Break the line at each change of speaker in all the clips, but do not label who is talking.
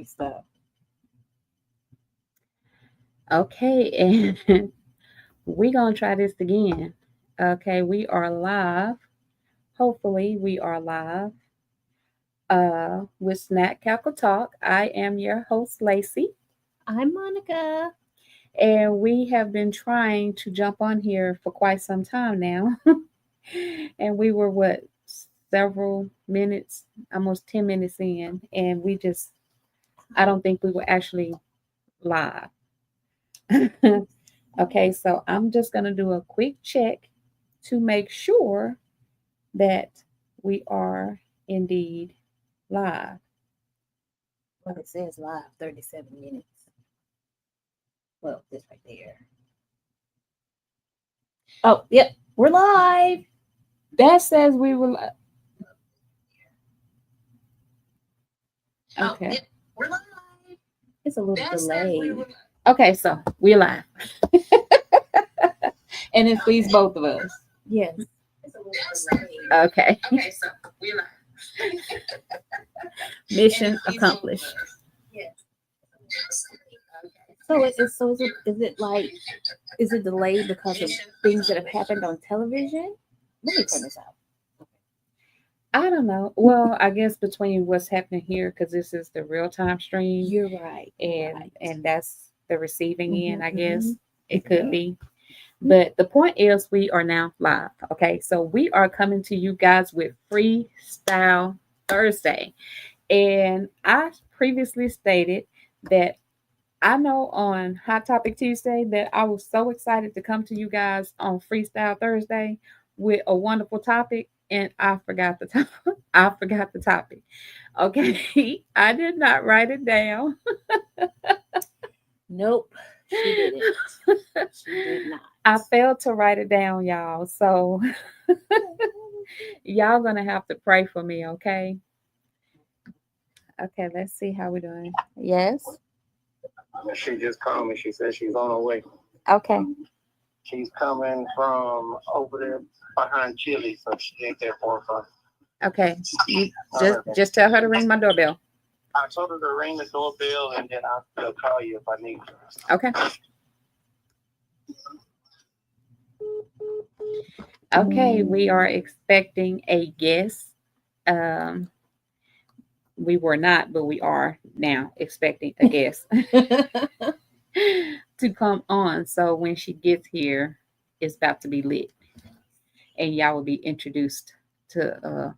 Stop.
Okay, and we're gonna try this again. Okay, we are live. Hopefully, we are live. With Snack Cackle Talk. I am your host, Lacey,
I'm Monica.
and we have been trying to jump on here for quite some time now. And we were several minutes, almost 10 minutes in, and I don't think we were actually live. Okay, so I'm just going to do a quick check to make sure that we are indeed live.
Well, it says live 37 minutes. Well, this right there. Oh, yep. We're live.
That says we were live. Okay.
Yep. We're live. It's a little delayed.
Okay, so we're live. And it please both of us.
Yes. It's a little delayed.
Okay.
Okay, so we're live.
Mission accomplished.
Yes. Is it delayed because of things that have happened on television? Let me turn this out.
I don't know. Well, I guess between what's happening here, because this is the real time stream,
You're right.
and that's the receiving end, I guess
mhm.
it could be. But the point is, we are now live. Okay, so we are coming to you guys with Freestyle Thursday, and I previously stated that I know on Hot Topic Tuesday that I was so excited to come to you guys on Freestyle Thursday with a wonderful topic, and I forgot the topic. I forgot the topic. Okay, I did not write it down.
Nope, she didn't. She did not.
I failed to write it down, y'all. So y'all gonna have to pray for me, okay? Okay, let's see how we're doing. Yes.
She just called me. She said she's on her way.
Okay.
She's coming from over there behind Chili, so she ain't there for her.
Okay. You just tell her to ring my doorbell.
I told her to ring the doorbell, and then I'll call you if I need you.
Okay. Okay, we are expecting a guest. Um, we were not, but we are now expecting a guest to come on. So when she gets here, it's about to be lit, and y'all will be introduced to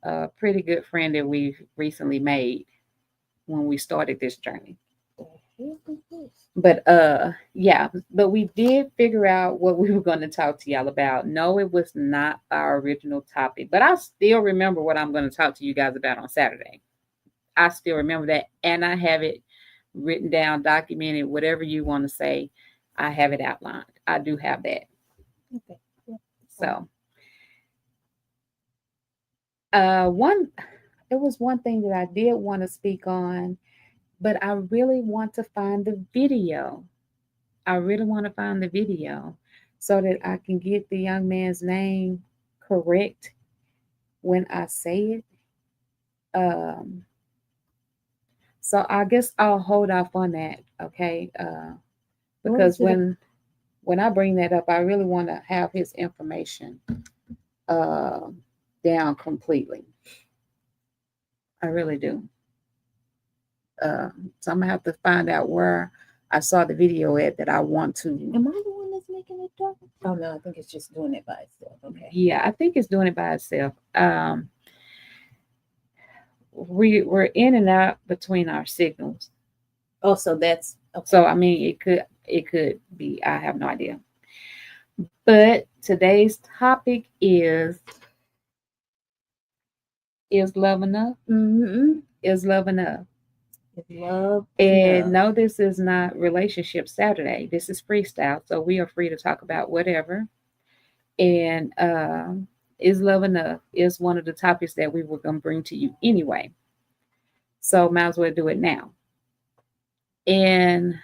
a pretty good friend that we've recently made when we started this journey. But yeah, but we did figure out what we were going to talk to y'all about. No, it was not our original topic, but I still remember what I'm going to talk to you guys about on Saturday. I still remember that, and I have it written down, documented, whatever you want to say. I have it outlined. I do have that.
Okay. Yeah.
So, it was one thing that I did want to speak on, but I really want to find the video. I really want to find the video so that I can get the young man's name correct when I say it. Um, so I guess I'll hold off on that, okay? Because when I bring that up, I really want to have his information uh, down completely. I really do. So I'm gonna have to find out where I saw the video at that I want to.
Am I the one that's making it dark? Oh no, I think it's just doing it by itself. Okay.
Yeah, I think it's doing it by itself. We're in and out between our signals.
Oh, so that's okay.
So I mean, it could be. I have no idea. But today's topic is love enough?
Mm-hmm.
Is love enough?
Is love
And
enough?
no, this is not Relationship Saturday. This is freestyle, so we are free to talk about whatever. And is love enough is one of the topics that we were going to bring to you anyway. So might as well do it now. And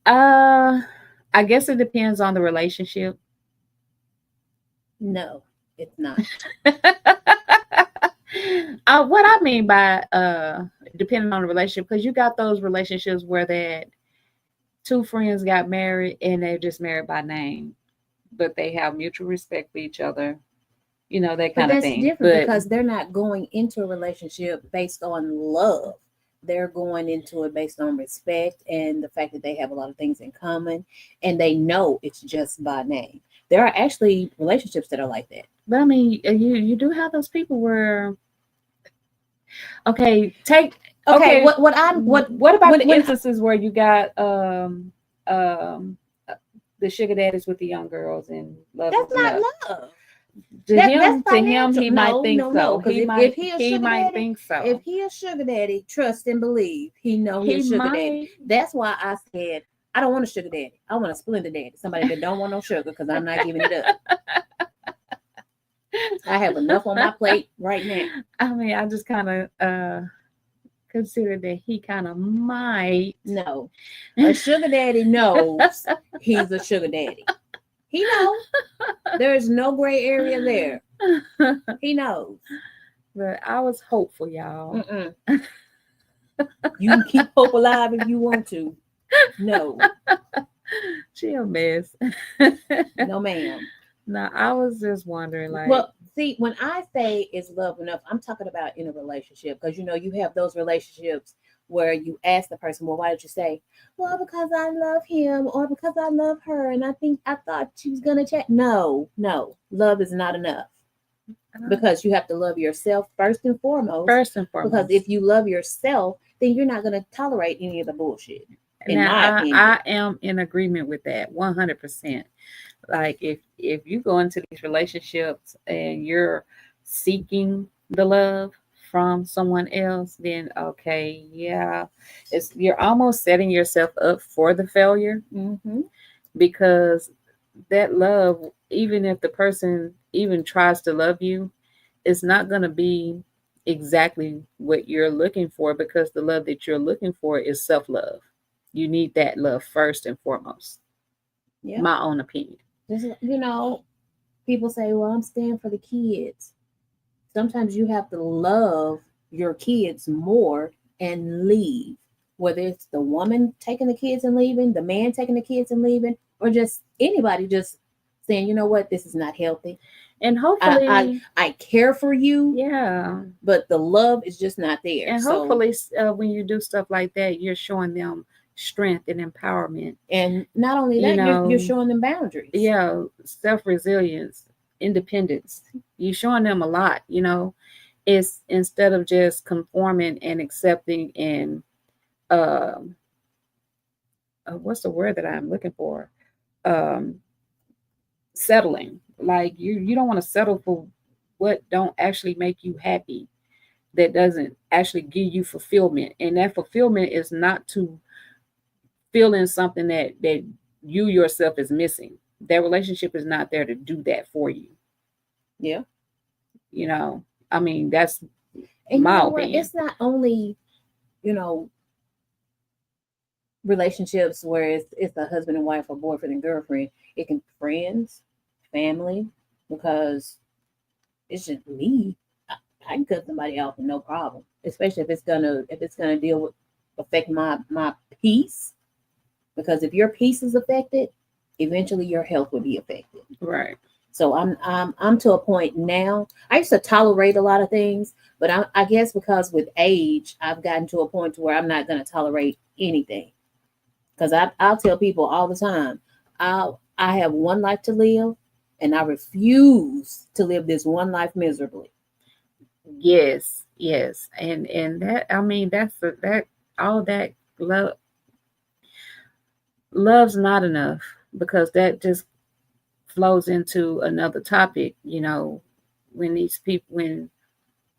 I guess it depends on the relationship.
No, it's not.
What I mean by depending on the relationship, because you got those relationships where that two friends got married and they're just married by name, but they have mutual respect for each other, that
But
kind of
that's
thing.
different
But
because they're not going into a relationship based on love. They're going into it based on respect and the fact that they have a lot of things in common and they know it's just by name. There are actually relationships that are like that.
I mean, you do have those people where okay, take
Okay,
okay. What about the instances where you got um the sugar daddies with the young girls and love
that's
is
not
enough?
love.
To
That's
him, he
financial.
might
No,
think
no,
so.
no. Because if he a
He
sugar
might
daddy,
think so.
if he a sugar daddy, trust and believe he know he a
He
sugar
might.
daddy. That's why I said I don't want a sugar daddy. I want a Splendid daddy, somebody that don't want no sugar because I'm not giving it up. I have enough on my plate right now.
I mean, I just kind of consider that he kind of might.
No, a sugar daddy knows he's a sugar daddy. He knows. There is no gray area there. He knows.
But I was hopeful, y'all.
You can keep hope alive if you want to. No.
She a mess.
No, ma'am.
No, I was just wondering, like,
well, see, when I say it's love enough, I'm talking about in a relationship because you have those relationships where you ask the person, well, why did you say, well, because I love him or because I love her and I thought she was gonna check. No, love is not enough because you have to love yourself first and foremost. Because if you love yourself, then you're not gonna tolerate any of the bullshit.
I am in agreement with that 100%. Like if you go into these relationships and you're seeking the love from someone else, then okay, yeah, you're almost setting yourself up for the failure because that love, even if the person even tries to love you, it's not going to be exactly what you're looking for because the love that you're looking for is self-love. You need that love first and foremost. Yeah. My own opinion.
People say, well, I'm staying for the kids. Sometimes you have to love your kids more and leave. Whether it's the woman taking the kids and leaving, the man taking the kids and leaving, or just anybody just saying, you know what, this is not healthy.
And hopefully
I care for you.
Yeah.
But the love is just not there.
And hopefully when you do stuff like that, you're showing them strength and empowerment.
And not only that, you're showing them boundaries.
Yeah, self-resilience, independence. You're showing them a lot, It's instead of just conforming and accepting and what's the word that I'm looking for? Settling. Like you don't want to settle for what don't actually make you happy, that doesn't actually give you fulfillment. And that fulfillment is not to feeling something that you yourself is missing. That relationship is not there to do that for you.
Yeah.
I mean, that's
and
my opinion.
It's not only, relationships where it's a husband and wife or boyfriend and girlfriend. It can be friends, family, because it's just me. I can cut somebody off with no problem, especially if it's gonna deal with affect my peace. Because if your peace is affected, eventually your health will be affected.
Right.
So I'm to a point now. I used to tolerate a lot of things, but I guess because with age, I've gotten to a point to where I'm not going to tolerate anything. Because I'll tell people all the time, I have one life to live, and I refuse to live this one life miserably.
Yes, and that, I mean, that all that love's not enough, because that just flows into another topic. When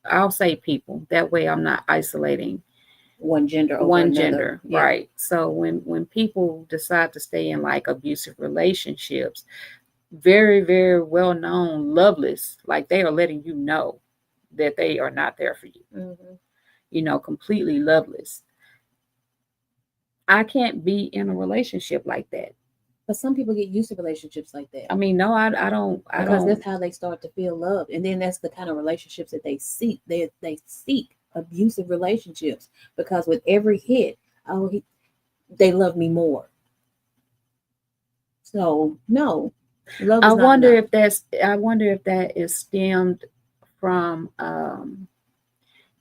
I'll say people, that way I'm not isolating
one gender over another.
Yeah. Right. So when people decide to stay in like abusive relationships, very, very well known, loveless, like they are letting you know that they are not there for you. Completely loveless. I can't be in a relationship like that.
But some people get used to relationships like that.
I mean, no, I don't. I
Because
don't.
that's how they start to feel love, and then that's the kind of relationships that they seek. They seek abusive relationships because with every hit, oh, they love me more. So no, love
I
is not
wonder
enough.
if that's. I wonder if that is stemmed from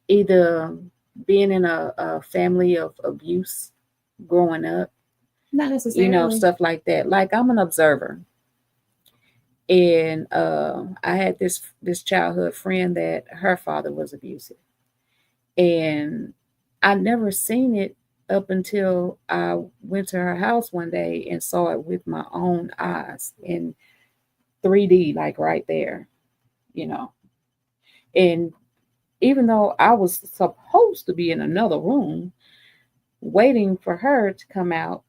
either being in a family of abuse growing up,
Not necessarily.
stuff like that. Like I'm an observer, and I had this childhood friend that her father was abusive, and I never seen it up until I went to her house one day and saw it with my own eyes in 3D, like right there, you know. And even though I was supposed to be in another room waiting for her to come out,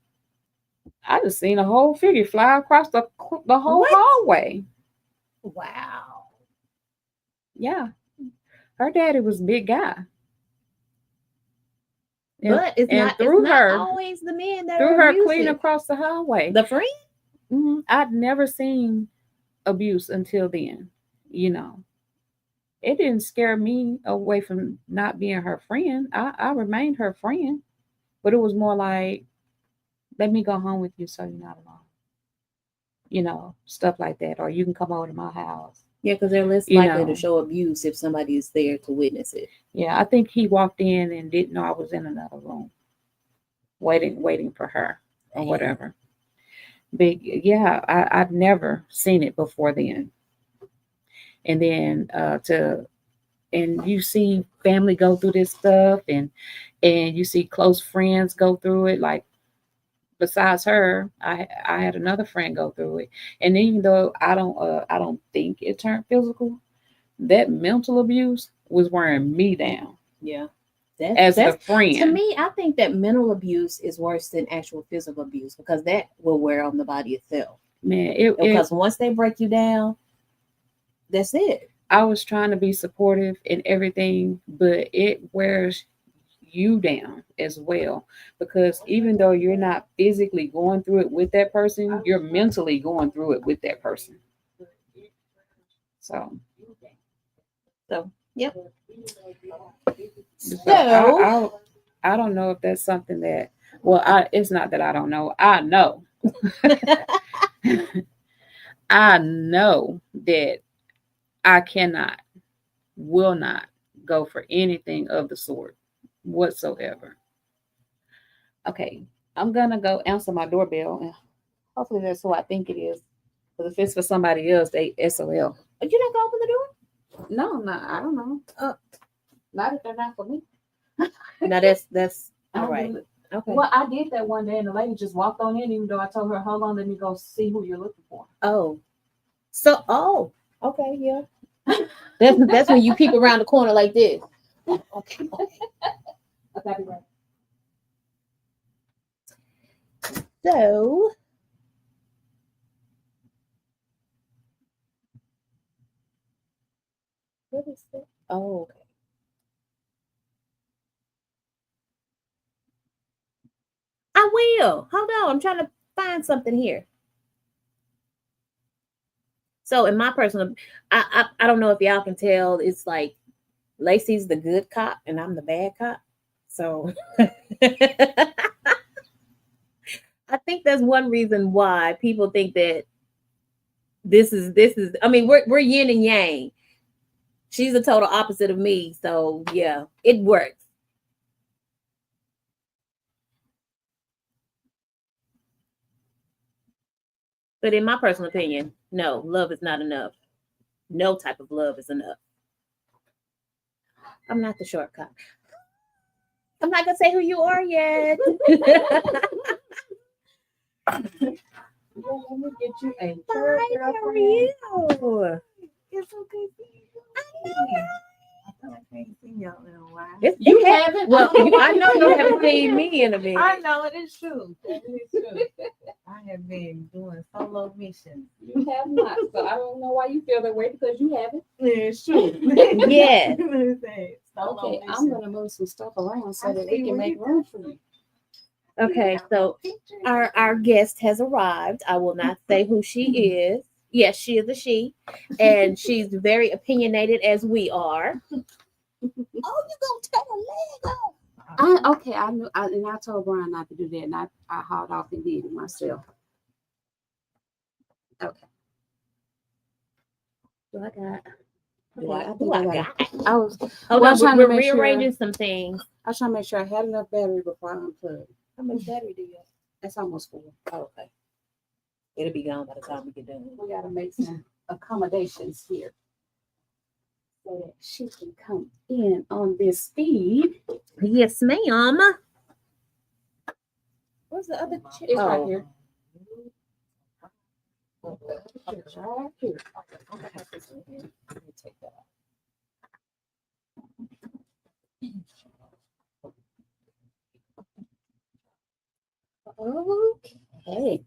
I just seen a whole figure fly across the whole
What?
hallway.
Wow.
Yeah, her daddy was a big guy, and
But it's
and
not. It's not always the men that
threw
are
her clean
abusive.
across the hallway.
The friend.
I'd never seen abuse until then. You know, it didn't scare me away from not being her friend. I remained her friend, but it was more like, let me go home with you so you're not alone. Stuff like that. Or you can come over to my house.
Yeah, because they're less
You
likely to
know,
show abuse if somebody is there to witness it.
yeah, I think he walked in and didn't know I was in another room waiting for her or whatever. But yeah, I'd never seen it before then. And then and you see family go through this stuff, and you see close friends go through it. Like besides her, I had another friend go through it, and even though I don't think it turned physical, that mental abuse was wearing me down.
Yeah.
As the
To
friend,
me, I think that mental abuse is worse than actual physical abuse because that will wear on the body itself.
man,
Because once they break you down, that's it.
I was trying to be supportive in everything, but it wears you down as well, because even though you're not physically going through it with that person, you're mentally going through it with that person. So,
So, yep.
so
So,
I don't know if that's something that, well, it's not that I don't know. I know. I know that I cannot, will not go for anything of the sort whatsoever. Okay, I'm gonna go answer my doorbell, and hopefully that's who I think it is. Because if it's for somebody else, they SOL.
but you not gonna open the door?
No, I'm not. I don't know. Not if they're not for me.
No, that's
I
all
don't
right.
do it.
Okay.
Well, I did that one day, and the lady just walked on in, even though I told her, "Hold on, let me go see who you're looking for."
Oh. Okay, yeah. That's when you peep around the corner like this. Okay.
Okay, I'll be right.
So, what is that? Oh, okay. I will. Hold on. I'm trying to find something here. So, in my personal, I don't know if y'all can tell. It's like Lacey's the good cop and I'm the bad cop. So, I think that's one reason why people think that this is. I mean, we're yin and yang. She's the total opposite of me. So yeah, it works. But in my personal opinion, no, love is not enough. No type of love is enough. I'm not the shortcut. I'm not gonna say who you are yet.
Well, let me get you a
Hi,
shirt,
how are you?
It's so good seeing you.
I know.
I feel like I ain't seen y'all in a while.
You haven't. Well, I know you haven't seen me in a minute.
I know it is true. It is true. I have been doing solo missions.
You have not, so I don't know why you feel that way, because you haven't.
Yeah, it's true.
Yeah.
Solo
Okay,
missions.
I'm gonna move some stuff around so that we can make room for you.
Okay, so our guest has arrived. I will not say who she is. Yes, she is a she, and she's very opinionated as we are. Oh, you gonna take a leg off?
I knew, and I told Brian not to do that, and I hauled off and did it myself. Okay. Do I got? I was.
Hold
Well, I
on,
was trying
we're
to make sure.
rearranging some things.
I was trying to make sure I had enough battery before I unplugged.
How much battery do you have?
That's almost full.
Oh, okay. It'll be gone by the time we get done.
We got to make some accommodations here so that she can come in on this speed.
Yes, ma'am. Where's the other chair?
It's right here.
It's right here. Okay. Let me take that off. Okay.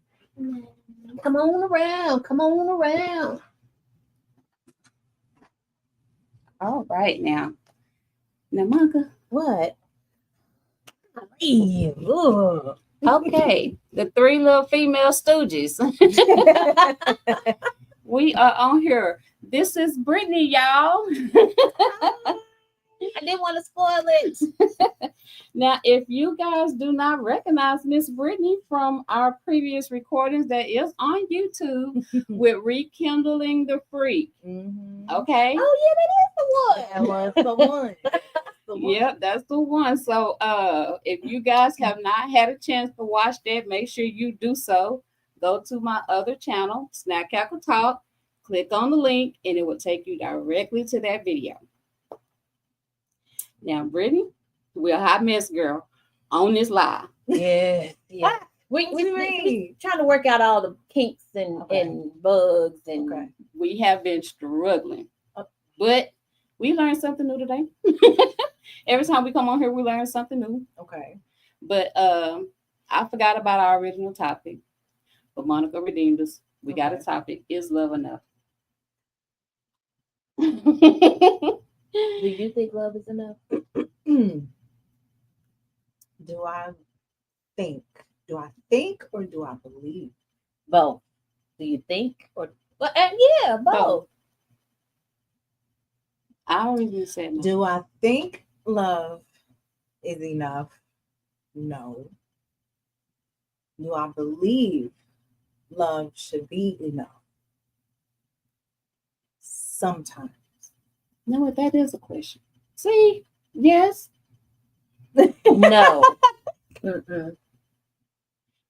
Come on around. Come on around.
All right now. Now, Monica.
What? Ugh.
Okay. The three little female stooges. We are on here. This is Brittany, y'all.
I didn't want to spoil it.
Now, if you guys do not recognize Miss Brittany from our previous recordings that is on YouTube with Rekindling the Freak. Okay.
Oh, yeah, that is the one.
That was the one.
Yep, that's the one. So if you guys have not had a chance to watch that, make sure you do so. Go to my other channel, Snack Cackle Talk, click on the link, and it will take you directly to that video. Now, Brittany, we're a hot mess girl on this live.
Yeah. Yeah. We trying to work out all the kinks and bugs and
We have been struggling. But we learned something new today. Every time we come on here, we learn something new.
Okay.
But I forgot about our original topic. But Monica redeemed us. We got a topic. Is love enough?
Do you think love is enough?
Do I think? Do I think or do I believe?
Both. Do you think or yeah, both.
I don't even say no.
Do I think love is enough? No. Do I believe love should be enough? Sometimes.
You know what? That is a question. See? Yes.
No. Mm-mm.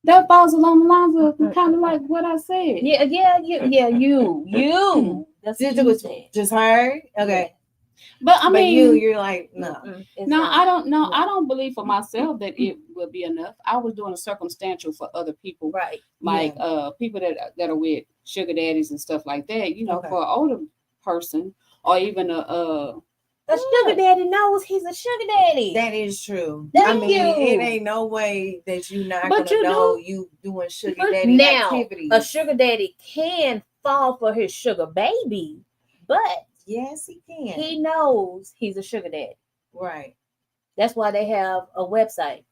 That falls along the lines of kind of like what I said.
Yeah. You. That's what you said.
Just her? Okay.
But I mean,
you're like, no.
No, I don't know. I don't believe for myself that it will be enough. I was doing a circumstantial for other people,
Right.
like people that are with sugar daddies and stuff like that. You know, for an older person or even a
sugar daddy knows he's a sugar daddy.
That is true.
Thank you.
It ain't no way that you're not
But
gonna
you
know
do.
you doing sugar daddy
Now,
activities.
a sugar daddy can fall for his sugar baby, but
yes, he can.
he knows he's a sugar daddy.
Right.
That's why they have a website,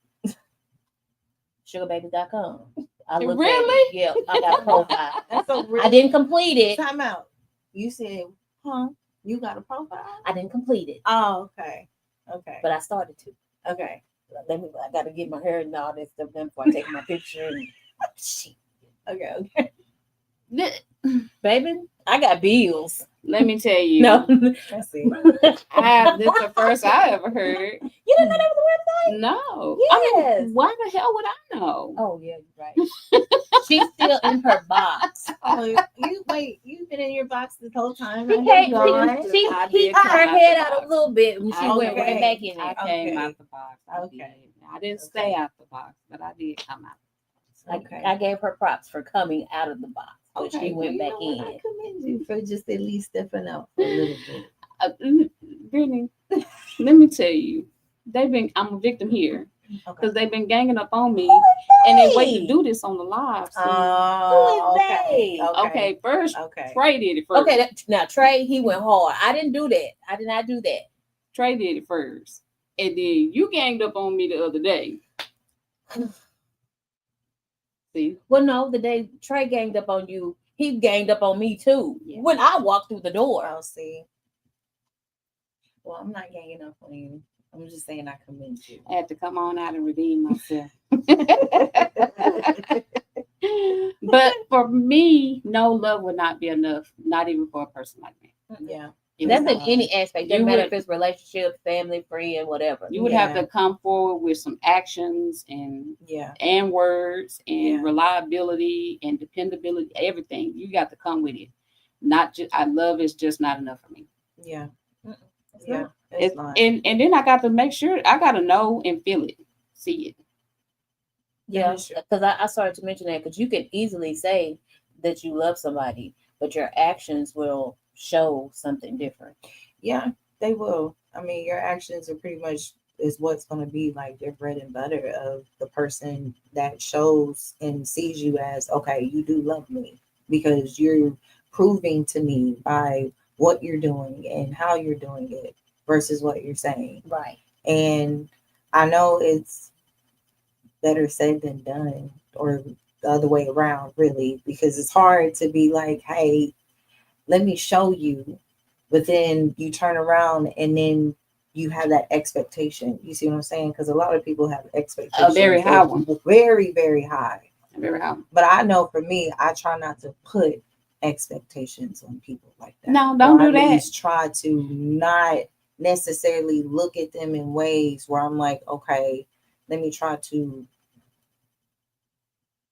sugarbaby.com. I looked
Really?
At it. Yeah, I got a profile.
That's so real.
I didn't complete it.
Time out. You said, huh? You got a profile?
I didn't complete it,
Oh, okay. Okay.
but I started to.
Okay.
I got to get my hair and all that stuff done before I take my picture. And shit.
Okay.
Baby, I got bills.
let me tell you.
No,
I see.
This the first I ever heard.
you didn't know that was a website?
No.
Yes.
I mean, why the hell would I know?
Oh yeah, you're right. She's still in her box.
Oh, you've been in your box this whole time.
She
I
came.
didn't
She
I
he
did
put
come
her
out the
head out
box.
a little bit when she
I
went right
okay.
back in
I
there.
came
Okay.
out the box. I
Okay.
did. I didn't stay out the box, but I did come out.
Okay.
I gave her props for coming out of the box, but she went back
well, you know what?
in.
I commend you for just at least stepping out for a little bit.
Brittany, let me tell you, I'm a victim here
Okay.
because they've been ganging up on me, and they wait to do this on the live. So,
Oh,
Who is
okay.
they?
okay, first
Okay.
Trey did it first.
Okay, now Trey, he went hard. I didn't do that. I did not do that.
Trey did it first, and then you ganged up on me the other day. See,
Well, no, the day Trey ganged up on you, he ganged up on me too.
Yeah.
When I walked through the door.
I'll see. Well, I'm not ganging up on you. I'm just saying I commend you.
I had to come on out and redeem myself. But for me, no love would not be enough, not even for a person like me.
Yeah.
It
That's
would
in
not.
any aspect.
You
Doesn't matter
would-
if it's relationship, family, friend, whatever.
You would have
Yeah.
to come forward with some actions and
Yeah.
words and
Yeah.
reliability and dependability, everything. You got to come with it. Not just I love is just not enough for me.
Yeah.
It's
Yeah.
not.
It's not.
And then I got to make sure I got to know and feel it, see it.
Yeah,
That's true.
because I started to mention that because you can easily say that you love somebody, but your actions will show something different.
Yeah, they will. I mean, your actions are pretty much is what's going to be like your bread and butter of the person that shows and sees you as, okay, you do love me because you're proving to me by what you're doing and how you're doing it versus what you're saying.
Right.
And I know it's better said than done, or the other way around, really, because it's hard to be like, hey, let me show you, but then you turn around and then you have that expectation. You see what I'm saying? Because a lot of people have expectations.
very high
that's
one.
Very, very high.
Very how.
But I know for me, I try not to put expectations on people like that.
No, don't
Or
do
at
that.
least try to not necessarily look at them in ways where I'm like, okay, let me try to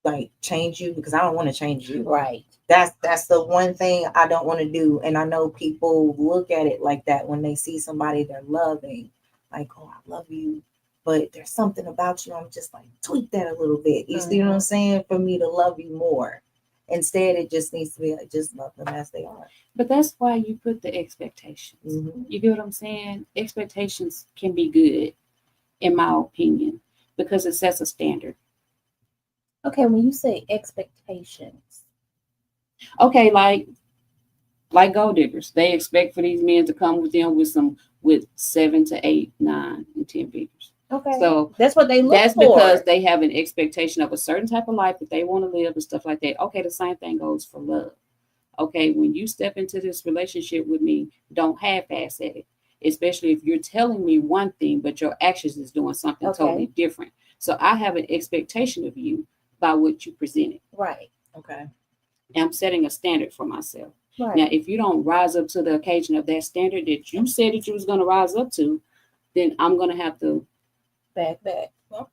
like change you because I don't want to change you.
Right.
That's the one thing I don't want to do. And I know people look at it like that when they see somebody they're loving, like, oh, I love you, but there's something about you. I'm just like, tweak that a little bit. You see what I'm saying? For me to love you more. Instead, it just needs to be like, just love them as they are.
But that's why you put the expectations.
Mhm.
You get what I'm saying? Expectations can be good, in my opinion, because it sets a standard.
Okay, when you say expectations,
Okay, like gold diggers, they expect for these men to come with them with 7 to 8, 9, and 10 figures.
okay,
So
that's what they look
that's
for.
because they have an expectation of a certain type of life that they want to live and stuff like that. Okay, the same thing goes for love. Okay, when you step into this relationship with me, don't half-ass at it. Especially if you're telling me one thing, but your actions is doing something
Okay.
totally different. So I have an expectation of you by what you presented.
Right.
Okay.
And I'm setting a standard for myself.
Right.
Now, if you don't rise up to the occasion of that standard that you said that you was going to rise up to, then I'm going to have to.
back.
Of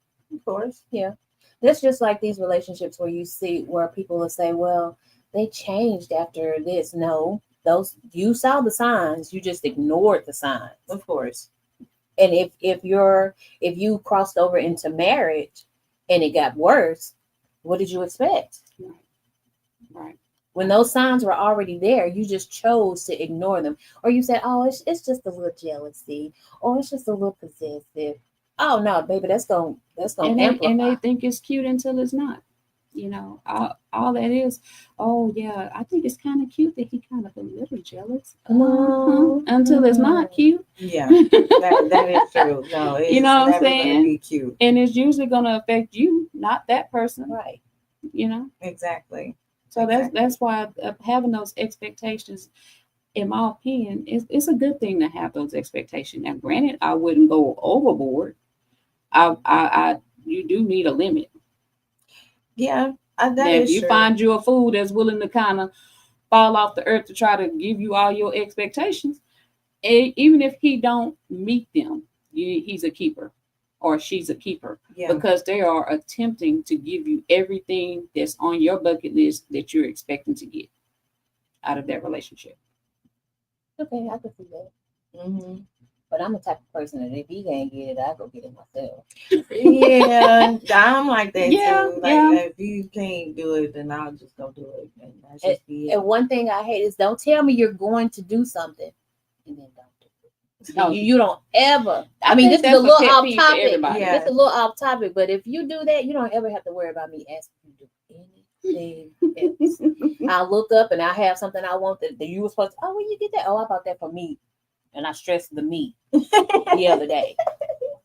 course.
Yeah. That's just like these relationships where you see where people will say, well, they changed after this. No, those you saw the signs, you just ignored the signs.
Of course.
And if you crossed over into marriage and it got worse, what did you expect?
Right.
When those signs were already there, you just chose to ignore them. Or you said, oh, it's just a little jealousy, or it's just a little possessive. Oh no, baby, that's gonna
And
amplify.
they think it's cute until it's not. You know, all that is, oh yeah, I think it's kind of cute that he kind of a little jealous.
No.
Until it's not cute.
Yeah, that is true. No, it's
You know what I'm
never
saying?
gonna be cute.
And it's usually gonna affect you, not that person.
Right.
You know.
Exactly.
So
Exactly.
that's why having those expectations, in my opinion, it's a good thing to have those expectations. Now, granted, I wouldn't go overboard. I you do need a limit.
Yeah, that
Now,
is
if you
true.
find you a fool that's willing to kind of fall off the earth to try to give you all your expectations, even if he don't meet them, he's a keeper or she's a keeper
Yeah.
because they are attempting to give you everything that's on your bucket list that you're expecting to get out of that relationship.
Okay, I can see that.
Hmm.
But I'm the type of person that if he can't get it, I go get it myself.
Yeah, I'm like that
Yeah,
too. Like
yeah.
if you can't do it, then I'll just go do it, and that's just be it.
And one thing I hate is don't tell me you're going to do something and then don't do it.
No.
You don't ever.
I
I mean,
think
this is a
that's a
little
pet
off
peeve for
topic.
everybody.
Yeah.
It's a little off topic, but if you do that, you don't ever have to worry about me asking you to do anything else. I look up and I have something I want that you were supposed to. Oh, where you get that? Oh, I bought that for me, and I stressed the meat the other day.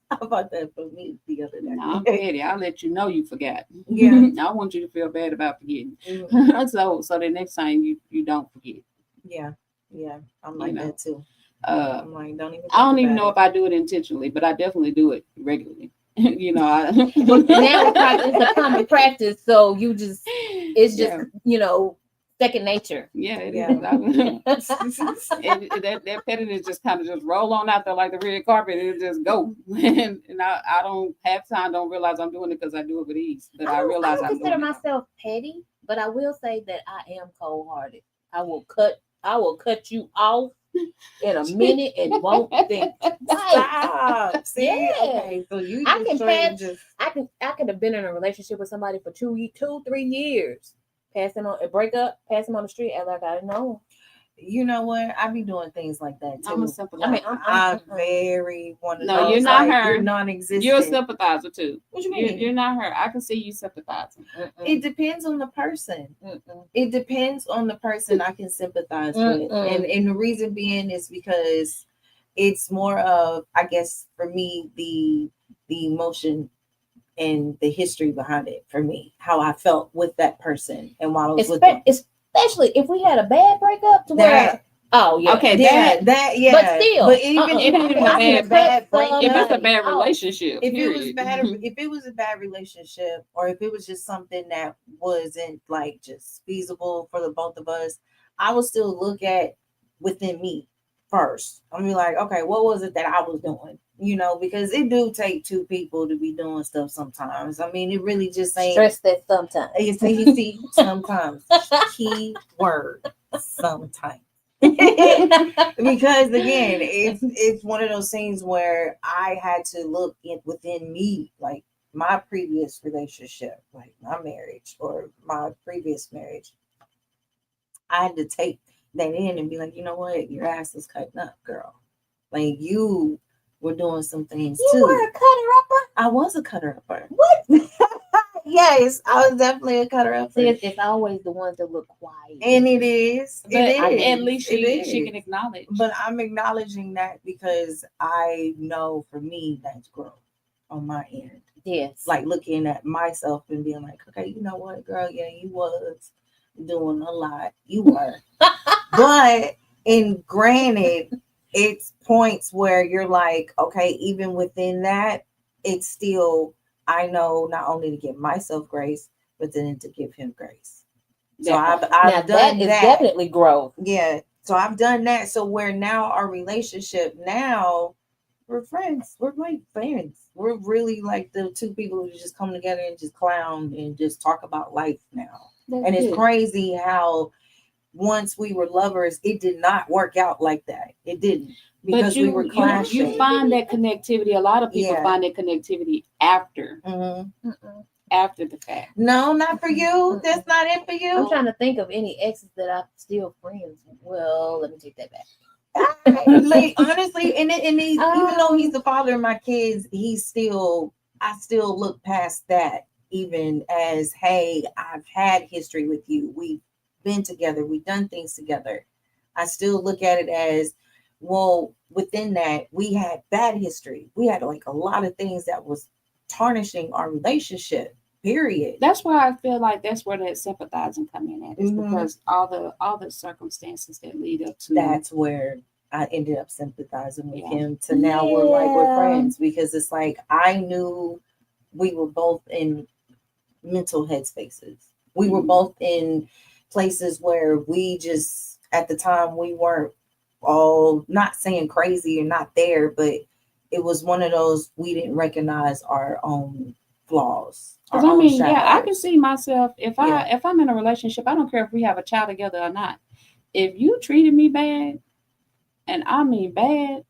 How about that for me the other day?
No, I'm petty. I'll let you know you forgot.
Yeah.
I want you to feel bad about forgetting.
Mm,
So the next time you don't forget.
yeah. Yeah. I'm
You
like
know.
that too.
Uh,
I'm like, don't even
I don't
think
even
about
know
it.
if I do it intentionally, but I definitely do it regularly. You know, I,
But now it's a common practice, so it's just
yeah,
second nature.
yeah, it
Yeah.
is. That pettiness just kind of just roll on out there like the red carpet and it just go. And I don't half time don't realize I'm doing it because I do it with ease, but I
I
realize
don't
I'm
consider
doing it.
myself petty, but I will say that I am cold hearted. I will cut you off in a minute and won't think twice.
Stop. See?
Yeah.
Okay. So you
I
just
can
straight
pass.
just
I could have been in a relationship with somebody for 2, 3 years, passing on a breakup, passing on the street, and like I didn't know.
you know what? I be doing things like that
I'm a
too.
sympathizer.
I mean,
I'm very one of
No,
those.
you're not
like,
her.
You're non-existent.
You're a sympathizer too.
What you mean?
You're not her. I can see you sympathizing.
It depends on the person.
Mm-mm.
It depends on the person I can sympathize with. And the reason being is because it's more of, I guess, for me, the emotion and the history behind it for me, how I felt with that person and while I was with them.
Especially if we had a bad breakup to where,
That
oh yeah,
Okay,
yeah.
But still,
but even
It ain't even a
I can
bad
cut stuff
if it's a
out.
bad relationship,
if it was
period.
bad, if it was a bad relationship, or if it was just something that wasn't like just feasible for the both of us, I would still look at within me first. I'm be like, okay, what was it that I was doing? Because it do take two people to be doing stuff sometimes. I mean, it really just ain't.
Stress that sometimes.
You see, sometimes. Key word, sometimes. Because again, it's one of those things where I had to look within me, like my previous relationship, like my marriage or my previous marriage. I had to take that in and be like, you know what, your ass is cutting up, girl. Like you were doing some things
You
too.
were a cutter upper.
I was a cutter upper.
What?
Yes, I was definitely a cutter upper.
See, it's always the ones that look quiet.
And it is.
But
It is.
at least
It
she
is.
can acknowledge.
But I'm acknowledging that because I know for me that's growth on my end.
Yes.
Like looking at myself and being like, okay, you know what, girl? Yeah, you was doing a lot. You were. But granted, it's points where you're like, okay, even within that, it's still, I know not only to give myself grace, but then to give him grace. So I've
now
done
that is definitely growth.
Yeah. So I've done that. So where now our relationship now, we're friends. We're like friends. We're really like the two people who just come together and just clown and just talk about life now. And it's crazy how once we were lovers, it did not work out like that. It didn't. Because we were clashing.
You find that connectivity. A lot of people find that connectivity after.
Mm-hmm.
After the fact.
No, not for you. That's not it for you.
I'm trying to think of any exes that I'm still friends with. Well, let me take that back.
Like honestly, even though he's the father of my kids, I still look past that. Even as, hey, I've had history with you. We've been together. We've done things together. I still look at it as, well, within that, we had bad history. We had like a lot of things that was tarnishing our relationship. Period.
That's why I feel like that's where that sympathizing come in at. Is because all the circumstances that lead up to.
That's where I ended up sympathizing with him. To now we're friends, because it's like I knew we were both in mental headspaces. We were both in places where we just at the time we weren't all not saying crazy or not there, but it was one of those we didn't recognize our own flaws.
Because I mean, I can see myself if I'm in a relationship. I don't care if we have a child together or not. If you treated me bad, and I mean bad,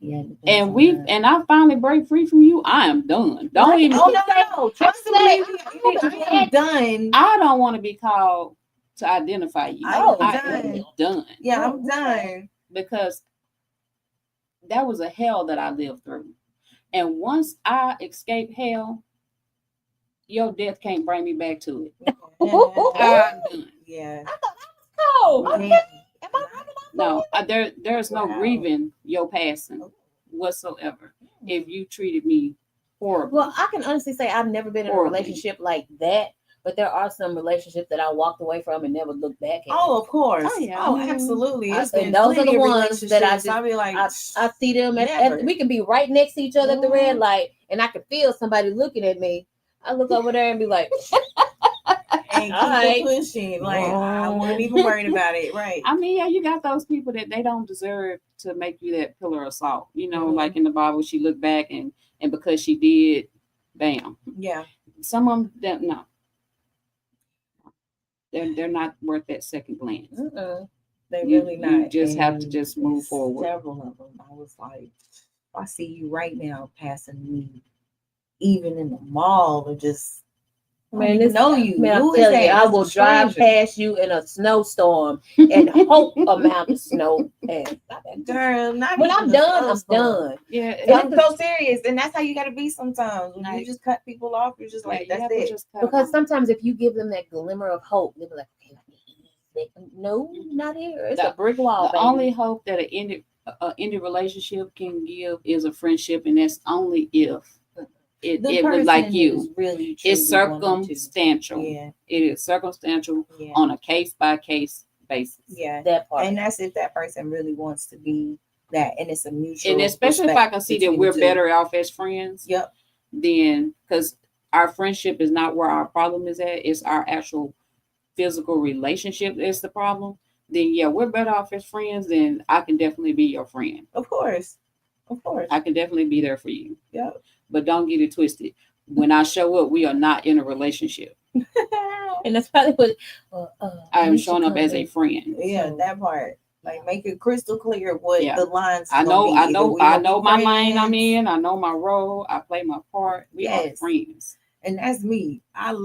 and I finally break free from you, I am done. Don't even.
Oh no! Trust me, I am done.
I don't want to be called to identify you. I am done.
Yeah, I'm done.
Because that was a hell that I lived through, and once I escaped hell, your death can't bring me back to it. I'm done.
Yeah.
I thought that was cold. Okay. Am I
No, there's no grieving your passing. whatsoever if you treated me horribly.
Well, I can honestly say I've never been in a
Horribly.
relationship like that, but there are some relationships that I walked away from and never looked back at.
Oh, of course.
Oh, yeah.
Oh, absolutely. It's been
and those are
plenty
the
of
ones that I
relationships.
just
I'll be like,
I see them
never.
we can be right next to each other at the red
Mhm.
light, and I can feel somebody looking at me. I look over there and be like,
and
all
keep
right.
it pushing. Like I wasn't even worried about it. Right.
I mean, yeah, you got those people that they don't deserve to make you that pillar of salt. You know,
Mhm.
like in the Bible, she looked back and because she did, bam.
Yeah.
Some of them, no, they're not worth that second glance.
Mm-mm.
They
You-
really
you
not.
just have to
And
just move
it's
forward.
Several of them. I was like, I see you right now passing me, even in the mall, or just I don't even know you.
Man,
Who
I'm
is
telling
that?
you, I
Just a
will drive
stranger.
past you in a snowstorm and hope amount of snow. And
Girl, not
when
even
I'm
a
done, I'm
snowstorm.
done.
Yeah,
And I'm so serious, and that's how you got to be sometimes. When you
Like-
just cut people off, you're just like,
you
that's
have to
it.
just cut
Because
them off.
sometimes if you give them that glimmer of hope, they'll be like, okay, let me ease it. No, not here. It's a brick wall,
The
baby.
only hope that an ended relationship can give is a friendship, and that's only if it was like
person
you.
is really
It's
truly wanting to.
circumstantial.
Yeah,
It is circumstantial
yeah,
on a case by case basis.
yeah.
that part.
And that's if that person really wants to be that, and it's a mutual.
And especially if I can see that
between
we're
the two.
better off as friends,
Yep.
then because our friendship is not where our problem is at, it's our actual physical relationship that's the problem. Then yeah, we're better off as friends. Then I can definitely be your friend.
Of course. Of course.
I can definitely be there for you.
Yep.
But don't get it twisted. When I show up, we are not in a relationship.
And that's probably what
I am
you should
showing up
come
as
in.
a friend.
Yeah,
So-
that part. Like make it crystal clear what
Yeah.
the lines.
I
gonna
know,
be.
I
Either
know,
we
I
gonna
know
be
my lane I'm
friends,
in. I know my role. I play my part. We are
Yes.
friends.
and that's me. I'm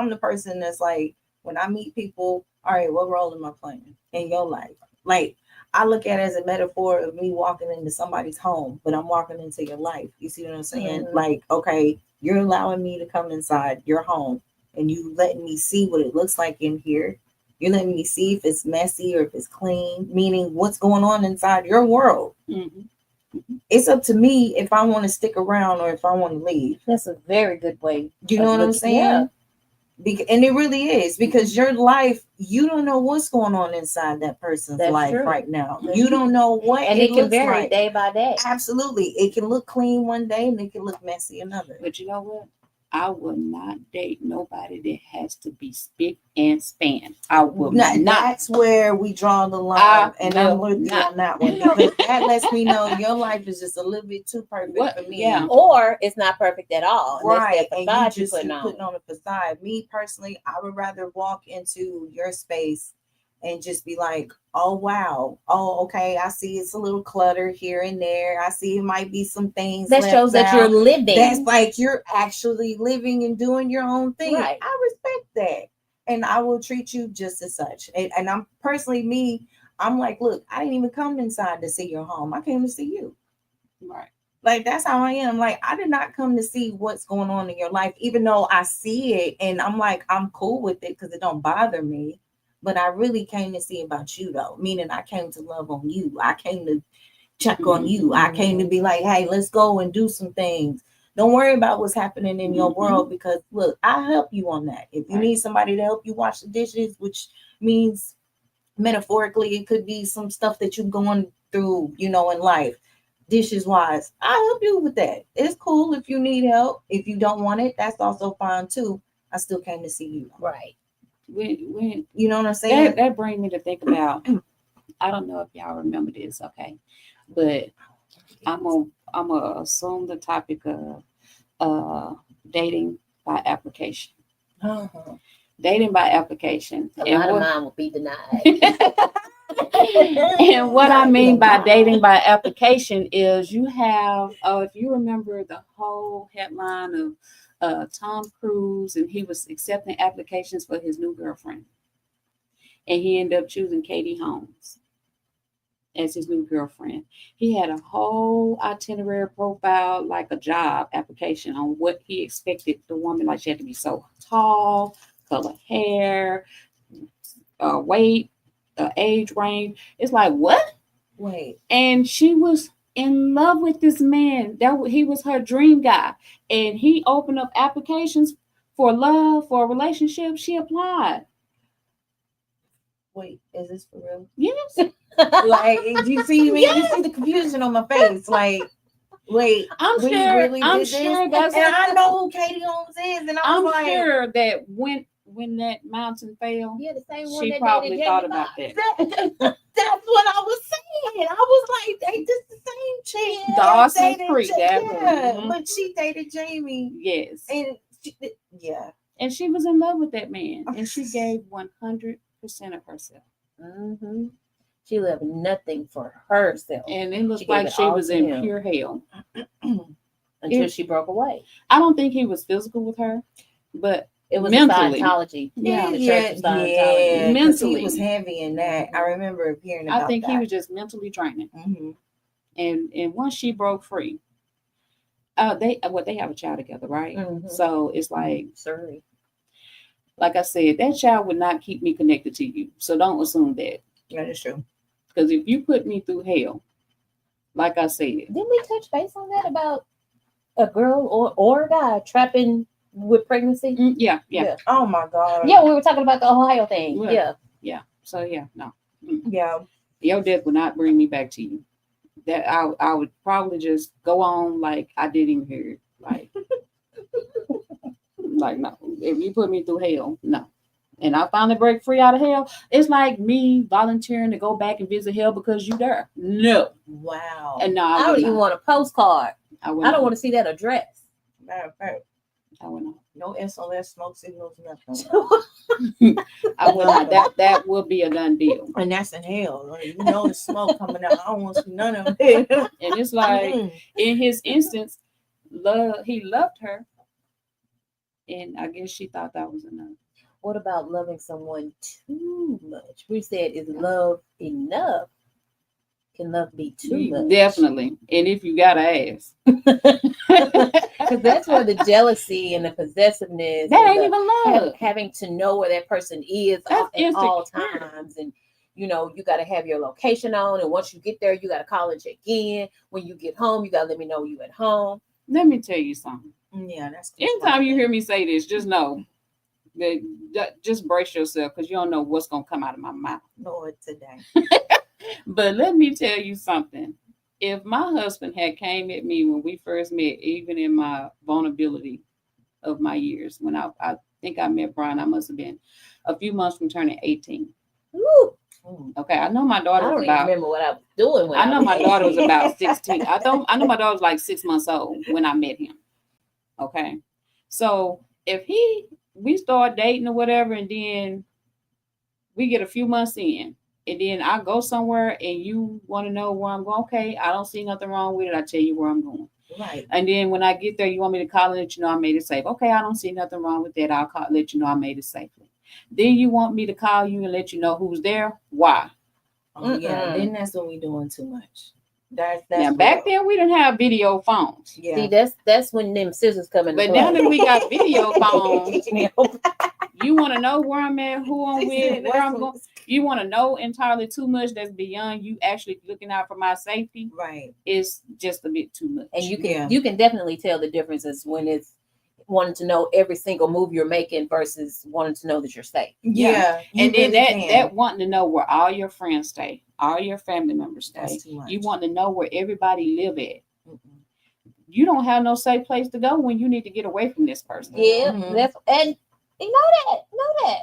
the person that's like, when I meet people, all right, what role am I playing in your life? Like, I look at it as a metaphor of me walking into somebody's home, but I'm walking into your life. You see what I'm saying?
Mhm.
Like, okay, you're allowing me to come inside your home and you letting me see what it looks like in here. You're letting me see if it's messy or if it's clean, meaning what's going on inside your world.
Mm-hmm.
It's up to me if I want to stick around or if I want to leave.
That's a very good way.
You know what I'm saying?
Yeah.
And it really is, because your life, you don't know what's going on inside that person's
That's
life
true.
right now.
That's
You
true.
don't know what
And
it
it can
looks
vary
like.
day by day.
Absolutely. It can look clean one day and it can look messy another.
But you know what? I will not date nobody that has to be spick and span. I will
Now,
not.
that's where we draw the line,
I
and
will
I'm with you
not.
on that one, because that lets me know your life is just a little bit too perfect
What?
for me.
Yeah.
Or it's not perfect at all. And
Right,
that's that
and
facade
you
you're
just
putting
you
on.
putting on a facade. Me personally, I would rather walk into your space and just be like, oh wow, oh okay, I see it's a little clutter here and there. I see it might be some things
That
left
shows that
out.
you're living.
That's like you're actually living and doing your own thing.
Right.
I respect that, and I will treat you just as such. And I'm personally me. I'm like, look, I didn't even come inside to see your home. I came to see you.
Right.
Like, that's how I am. Like, I did not come to see what's going on in your life, even though I see it and I'm like, I'm cool with it because it don't bother me. But I really came to see about you, though. Meaning, I came to love on you. I came to check on you. I came to be like, hey, let's go and do some things. Don't worry about what's happening in your world, because look, I help you on that. If you
Right.
need somebody to help you wash the dishes, which means metaphorically it could be some stuff that you're going through, in life, dishes wise, I'll help you with that. It's cool if you need help. If you don't want it, that's also fine too. I still came to see you.
Right.
When
You know what I'm saying?
that brings me to think about. I don't know if y'all remember this, okay, but I'm gonna assume the topic of dating by application.
Uh-huh.
Dating by application.
A
And
lot of
what-
mine will be denied.
And what I mean by dating by application is you have, if you remember the whole headline of Tom Cruise, and he was accepting applications for his new girlfriend. And he ended up choosing Katie Holmes as his new girlfriend. He had a whole itinerary profile, like a job application, on what he expected the woman, like she had to be so tall, color hair, weight, age range. It's like, what?
Wait.
And she was in love with this man. He was her dream guy, and he opened up applications for love, for a relationship. She applied.
Wait, is this for real?
Yes.
Like, you see me? You see the confusion on my face. Like, wait,
I'm
we
sure.
really
I'm
did
sure
this?
that's.
And I know who Katie Holmes is, and I
I'm
was like,
sure that when that mountain fell,
Yeah, the same one
she
that
probably
dated
thought
Jamie
about
Foxx.
that.
that's what I was saying. I was like, ain't this the same chick?
Dawson's
Dated
Creek, that one.
yeah,
Mhm.
but she dated Jamie,
Yes.
and yeah.
And she was in love with that man, and she gave 100% of herself.
Mm-hmm. She left nothing for herself.
And it looked
She gave
like
it
she
all
was
to
in
him.
pure hell.
Until
It-
she broke away.
I don't think he was physical with her, but
It was
mentally.
a Scientology.
Yeah.
The
Yeah,
church of Scientology.
yeah, 'cause
Mentally.
he was heavy in that. I remember hearing about
I think
that.
he was just mentally draining.
Mhm.
And once she broke free, they have a child together, right?
Mhm.
So it's
Sorry.
like I said, that child would not keep me connected to you. So don't assume that.
That is true.
Because if you put me through hell, like I said,
Didn't we touch base on that about a girl or a guy trapping with pregnancy?
yeah.
Oh my God.
Yeah, we were talking about the Ohio thing.
Yeah.
Yeah.
So yeah, no.
Yeah.
Your death would not bring me back to you. That I would probably just go on like I didn't even hear it. Like no. If you put me through hell, no. And I finally break free out of hell. It's like me volunteering to go back and visit hell because you there. No.
Wow.
And no,
I don't even want a postcard.
I would
I don't
not.
want to see that address.
Matter of fact,
I would not.
no SOS smoke signals, nothing.
I would not. That would be a done deal.
And that's in hell. Like, you know, the smoke coming out. I don't want to see none of it.
And it's like
Mm.
in his instance, he loved her, and I guess she thought that was enough.
What about loving someone too much? We said, is love enough? Can love be too much?
Definitely. And if you gotta ask,
Because that's where the jealousy and the possessiveness,
that
and
ain't
the
even love.
having to know where that person is
That's
at all
insecure.
times. And, you know, you got to have your location on. And once you get there, you got to call and check in. When you get home, you got to let me know you at home.
Let me tell you something.
Yeah, that's
Anytime you hear me say this, just know that just brace yourself because you don't know what's gonna come out of my mouth.
Lord today.
But let me tell you something. If my husband had came at me when we first met, even in my vulnerability of my years, when I think I met Brian, I must have been a few months from turning 18.
Woo.
Okay, I know my
I
daughter
don't
was
even
about.
remember what I was doing. When
I know
was-
my daughter was about 16. I know my daughter was like 6 months old when I met him. Okay, so if we start dating or whatever, and then we get a few months in, and then I go somewhere and you want to know where I'm going, okay, I don't see nothing wrong with it. I tell you where I'm going.
Right.
And then when I get there, you want me to call and let you know I made it safe. Okay, I don't see nothing wrong with that. I'll call, let you know I made it safely. Then you want me to call you and let you know who's there. Why?
Oh, yeah.
Mm-mm.
Then that's when we doing too much. That's
Now back then we didn't have video phones.
Yeah.
See, that's when them scissors come into
But
play.
now that we got video phones, you want to know where I'm at, who I'm with, where I'm going. You want to know entirely too much that's beyond you actually looking out for my safety.
Right.
It's just a bit too much.
And you
Yeah.
can definitely tell the differences when it's wanting to know every single move you're making versus wanting to know that you're safe.
Yeah. you
And then
really
that wanting to know where all your friends stay, all your family members stay.
That's too much.
You want to know where everybody live at.
Mm-mm.
You don't have no safe place to go when you need to get away from this person.
Yeah,
Mhm.
that's and you know that.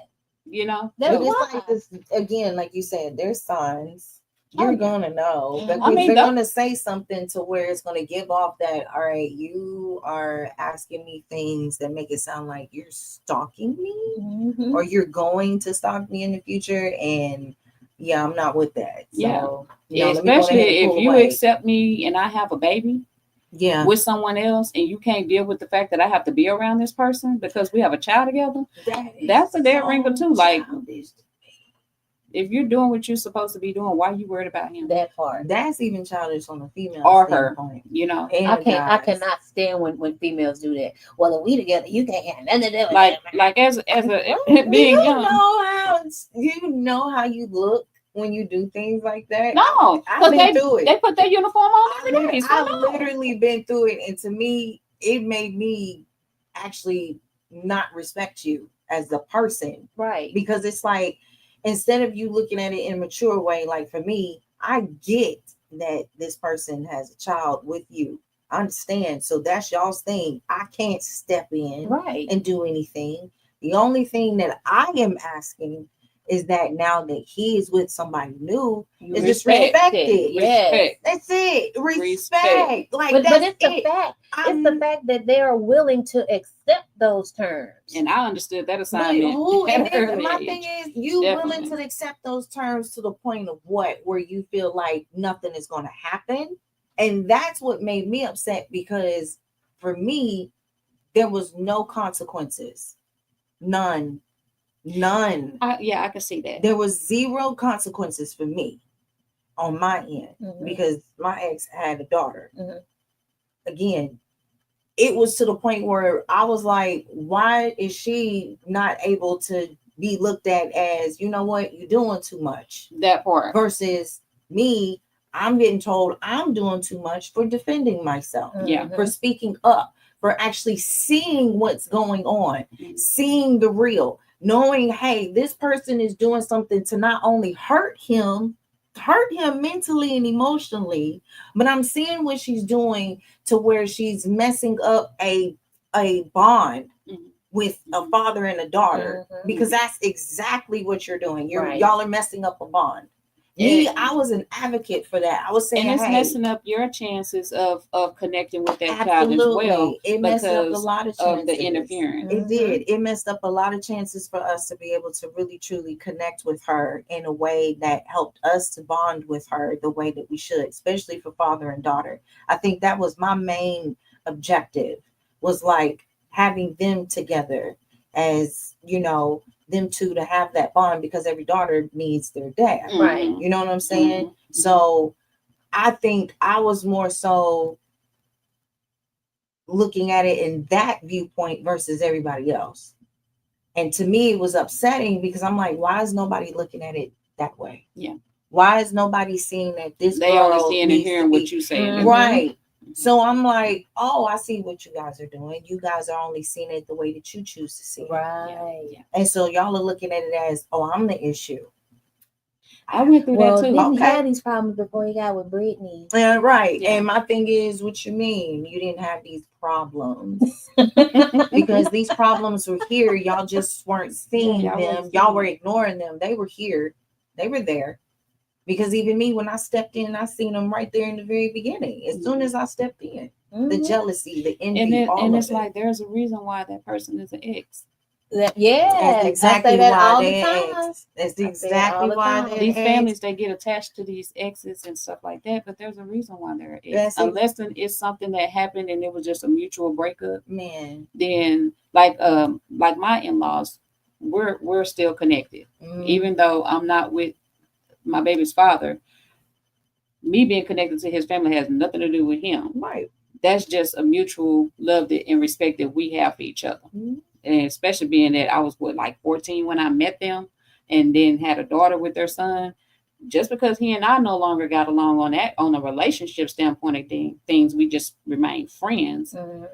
You know?
That's
But
why.
it's like this again, like you said, there's signs. You're
Oh, yeah.
gonna know because
I mean,
they're
that-
gonna say something to where it's gonna give off that, all right, you are asking me things that make it sound like you're stalking me
Mhm.
or you're going to stalk me in the future, and yeah, I'm not with that. So
Yeah.
no, let me go
Especially
ahead and
if
pull
you
away.
accept me and I have a baby
Yeah,
with someone else and you can't deal with the fact that I have to be around this person because we have a child together. That's a dead ringer too. Like,
childish.
if you're doing what you're supposed to be doing, why are you worried about him?
That part.
That's even childish on the female
Or her.
standpoint.
You know?
And
I
the
I
guys.
cannot stand when females do that. Well, if we together, you can't have nothing to do with
Like
that.
as a
Do
being
you
young.
know how you look when you do things like that.
No,
I've
because
been through it.
they put their uniform on every day. So
I've
no.
literally been through it, and to me, it made me actually not respect you as a person,
Right.
because it's like, instead of you looking at it in a mature way, like for me, I get that this person has a child with you. I understand. So that's y'all's thing. I can't step in
Right.
and do anything. The only thing that I am asking is that now that he is with somebody new, is just respect it.
Yes.
Respect.
That's it. Respect.
Respect.
Like
But
that's
it's the
it.
fact. It's
I'm-
the fact that they are willing to accept those terms.
And I understood that
But
assignment.
who?
at
And
an
then
early
my
age.
thing is, you willing
Definitely.
to accept those terms to the point of what, where you feel like nothing is going to happen, and that's what made me upset, because for me, there was no consequences, none.
Yeah, I can see that.
There was zero consequences for me on my end,
Mhm.
because my ex had a daughter.
Mhm.
Again, it was to the point where I was like, why is she not able to be looked at as, you know what, you're doing too much,
That part.
versus me, I'm getting told I'm doing too much for defending myself,
Yeah.
for speaking up, for actually seeing what's going on,
Mhm.
seeing the real, knowing, hey, this person is doing something to not only hurt him mentally and emotionally, but I'm seeing what she's doing to where she's messing up a bond
Mhm.
with a father and a daughter,
Mhm.
because that's exactly what you're doing.
Right.
Y'all are messing up a bond. Me,
And-
I was an advocate for that. I was saying,
And it's
hey,
messing up your chances of connecting with that child as
absolutely,
well
it messed up a
because
lot of
of
chances.
the interference.
It did. It messed up a lot of chances for us to be able to really truly connect with her in a way that helped us to bond with her the way that we should, especially for father and daughter. I think that was my main objective, was like having them together, as you know, them two to have that bond, because every daughter needs their dad.
Right.
Mhm.
You know what I'm saying?
Mhm.
So I think I was more so looking at it in that viewpoint versus everybody else. And to me, it was upsetting, because I'm like, why is nobody looking at it that way?
Yeah.
Why is nobody seeing that this
They
girl
only seeing and
needs to
hearing
be
what you saying.
Mhm.
right? So I'm like, oh, I see what you guys are doing. You guys are only seeing it the way that you choose to see it.
Right.
Yeah.
And so y'all are looking at it as, oh, I'm the issue.
I went through
Well,
that too.
didn't he
Okay.
have these problems before he got with Brittany?
Yeah, right.
Yeah.
And my thing is, what you mean? You didn't have these problems. Because these problems were here. Y'all just weren't seeing
y'all
them.
wasn't
Y'all
seeing
were
it.
ignoring them. They were here. They were there. Because even me, when I stepped in, I seen them right there in the very beginning. As soon as I stepped in, the
Mhm.
jealousy, the envy,
And then,
all
and
of
it's
it.
like there's a reason why that person is an ex.
Yes,
That's exactly
I say that
why
all the
they're
time.
ex. That's
I say it
exactly
all the
why
time.
they're
These
ex.
families, they get attached to these exes and stuff like that, but there's a reason why they're ex.
That's it.
Unless it's something that happened and it was just a mutual breakup,
Man.
then like my in-laws, we're still connected.
Mhm.
Even though I'm not with my baby's father, me being connected to his family has nothing to do with him.
Right.
That's just a mutual love and respect that we have for each other.
Mhm.
And especially being that I was like 14 when I met them and then had a daughter with their son. Just because he and I no longer got along on a relationship standpoint of things, we just remained friends.
Mhm.